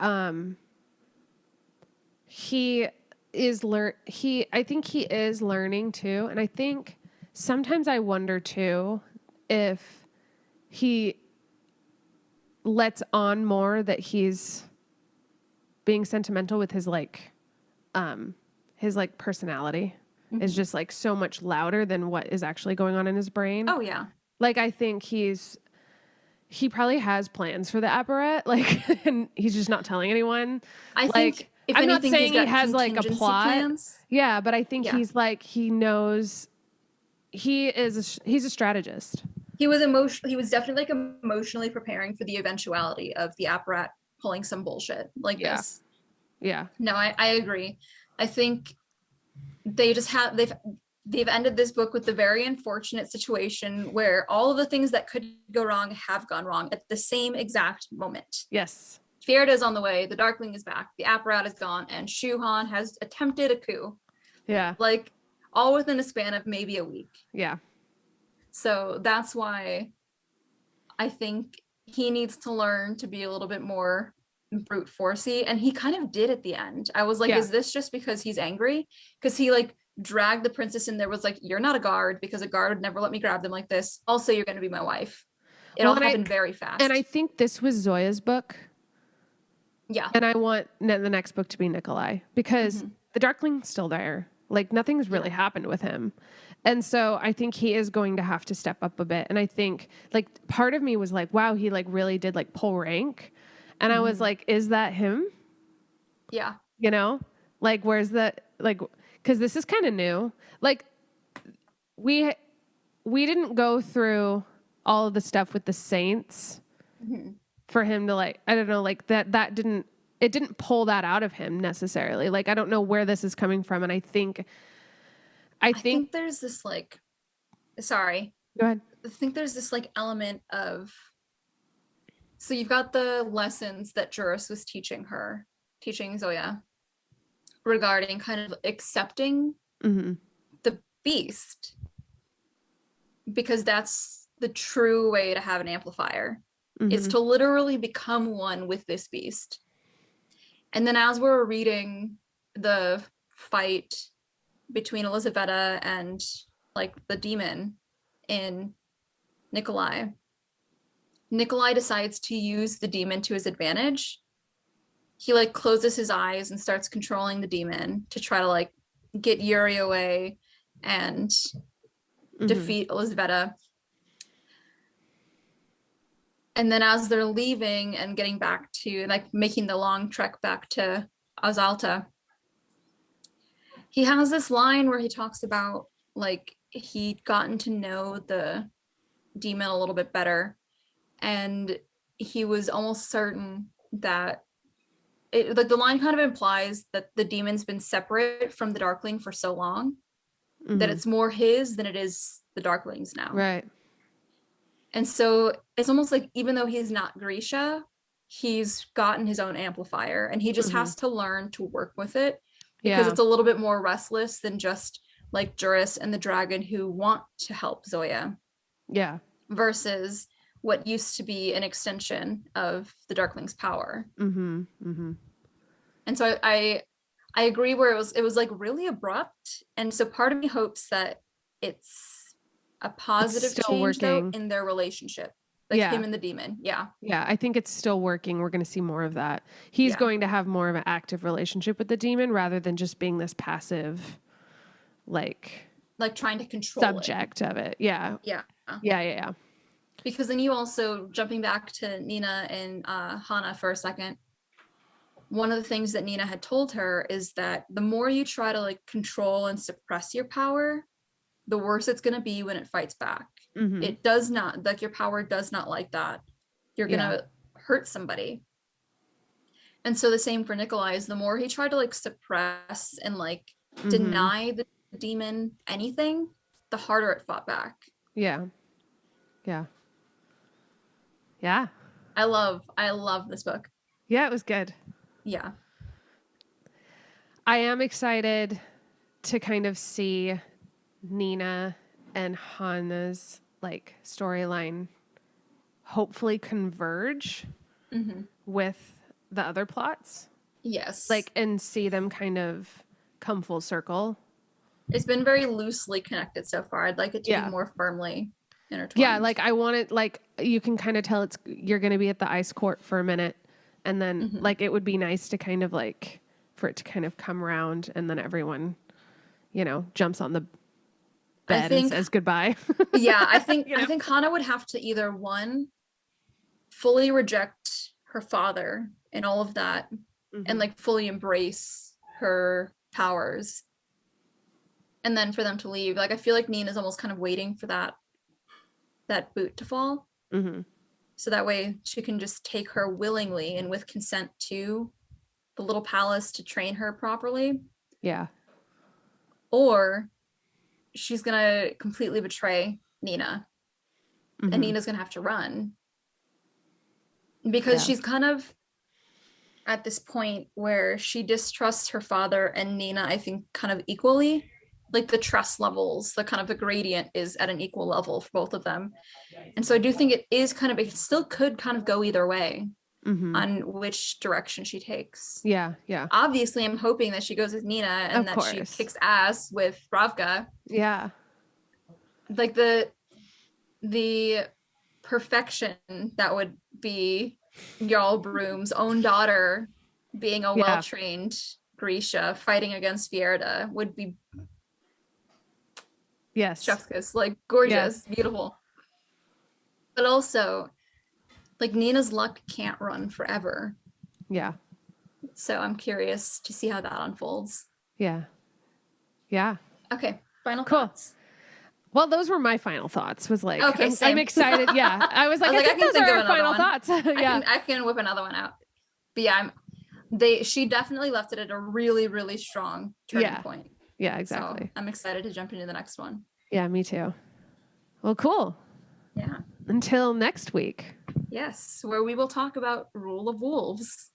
he is I think he is learning too, and I think sometimes I wonder too if he lets on more that he's being sentimental with his like personality is just like so much louder than what is actually going on in his brain. Oh yeah. Like I think he probably has plans for the apparat, like, and he's just not telling anyone. I Like, think if I'm not anything, he's saying he got has like a contingency plot. plans. Yeah, but I think Yeah. he's like, he knows he's a strategist. He was definitely like emotionally preparing for the eventuality of the apparat pulling some bullshit like Yeah. this. Yeah. No, I agree. I think they just have they've ended this book with the very unfortunate situation where all of the things that could go wrong have gone wrong at the same exact moment. Yes. Fjerda is on the way, the Darkling is back, the apparat is gone, and Shu Han has attempted a coup. Yeah. Like all within a span of maybe a week. Yeah. So that's why I think he needs to learn to be a little bit more brute forcey, and he kind of did at the end. I was like, Yeah. is this just because he's angry? Because he like dragged the princess in there, was like, you're not a guard, because a guard would never let me grab them like this. Also, you're going to be my wife. It all happened very fast. And I think this was Zoya's book. Yeah. And I want the next book to be Nikolai, because the Darkling's still there. Like nothing's really happened with him. And so I think he is going to have to step up a bit. And I think like part of me was like, wow, he like really did like pull rank. And I was like, is that him? Yeah. You know, like, where's the, like, cause this is kind of new. Like we didn't go through all of the stuff with the Saints for him to like, I don't know, like that didn't pull that out of him necessarily. Like, I don't know where this is coming from. And I think there's this like, sorry. Go ahead. I think there's this like element of, so you've got the lessons that Juris was teaching Zoya regarding kind of accepting the beast, because that's the true way to have an amplifier, is to literally become one with this beast. And then as we're reading the fight between Elizaveta and like the demon in Nikolai decides to use the demon to his advantage. He like closes his eyes and starts controlling the demon to try to like get Yuri away and defeat Elizaveta. And then as they're leaving and getting back to like making the long trek back to Azalta, he has this line where he talks about like he'd gotten to know the demon a little bit better, and he was almost certain that it, like the line kind of implies that the demon's been separate from the Darkling for so long that it's more his than it is the Darklings now. Right. And so it's almost like even though he's not Grisha, he's gotten his own amplifier and he just has to learn to work with it because it's a little bit more restless than just like Juris and the dragon who want to help Zoya. Yeah. Versus what used to be an extension of the Darkling's power. And so I agree where it was like really abrupt. And so part of me hopes that it's a positive change though in their relationship. Like him and the demon. Yeah. Yeah. I think it's still working. We're going to see more of that. He's going to have more of an active relationship with the demon rather than just being this passive, like trying to control subject of it. Yeah. Yeah. Because then you also, jumping back to Nina and Hana for a second, one of the things that Nina had told her is that the more you try to like control and suppress your power, the worse it's going to be when it fights back. It does not, like your power does not like that. You're going to hurt somebody. And so the same for Nikolai is the more he tried to like suppress and like deny the demon anything, the harder it fought back. Yeah. I love this book. Yeah, it was good. Yeah. I am excited to kind of see Nina and Hana's like storyline hopefully converge with the other plots. Yes. Like, and see them kind of come full circle. It's been very loosely connected so far. I'd like it to be more firmly intertwined. Yeah, like I want it, like you can kind of tell you're going to be at the ice court for a minute, and then like it would be nice to kind of like for it to kind of come around, and then everyone, jumps on the bed and says goodbye. Yeah, I think I think Hana would have to either one, fully reject her father and all of that, and like fully embrace her powers, and then for them to leave. Like I feel like Nina's almost kind of waiting for that boot to fall, so that way she can just take her willingly and with consent to the little palace to train her properly. Yeah. Or she's gonna completely betray Nina, and Nina's gonna have to run because she's kind of at this point where she distrusts her father and Nina, I think, kind of equally. Like the trust levels, the kind of the gradient is at an equal level for both of them. And so I do think it still could kind of go either way on which direction she takes. Yeah. Obviously, I'm hoping that she goes with Nina and that she kicks ass with Ravka. Yeah. Like the perfection that would be Jarl Broom's own daughter being a well-trained Grisha fighting against Fjerda would be chef's kiss, like gorgeous, beautiful. But also, like Nina's luck can't run forever. Yeah. So I'm curious to see how that unfolds. Yeah. Okay. Final thoughts. Well, those were my final thoughts. Was like, okay, I'm excited. Yeah, I was like, I think those are our final thoughts. I can whip another one out. But yeah, she definitely left it at a really, really strong turning point. Yeah, exactly. So I'm excited to jump into the next one. Yeah, me too. Well, cool. Yeah. Until next week. Yes, where we will talk about Rule of Wolves.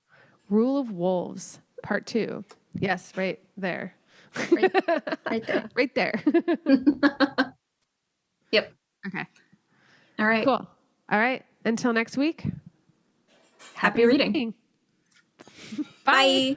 Rule of Wolves, Part 2. Yes, right there. Right there. Right there. Yep. Okay. All right. Cool. All right. Until next week. Happy reading. Bye. Bye.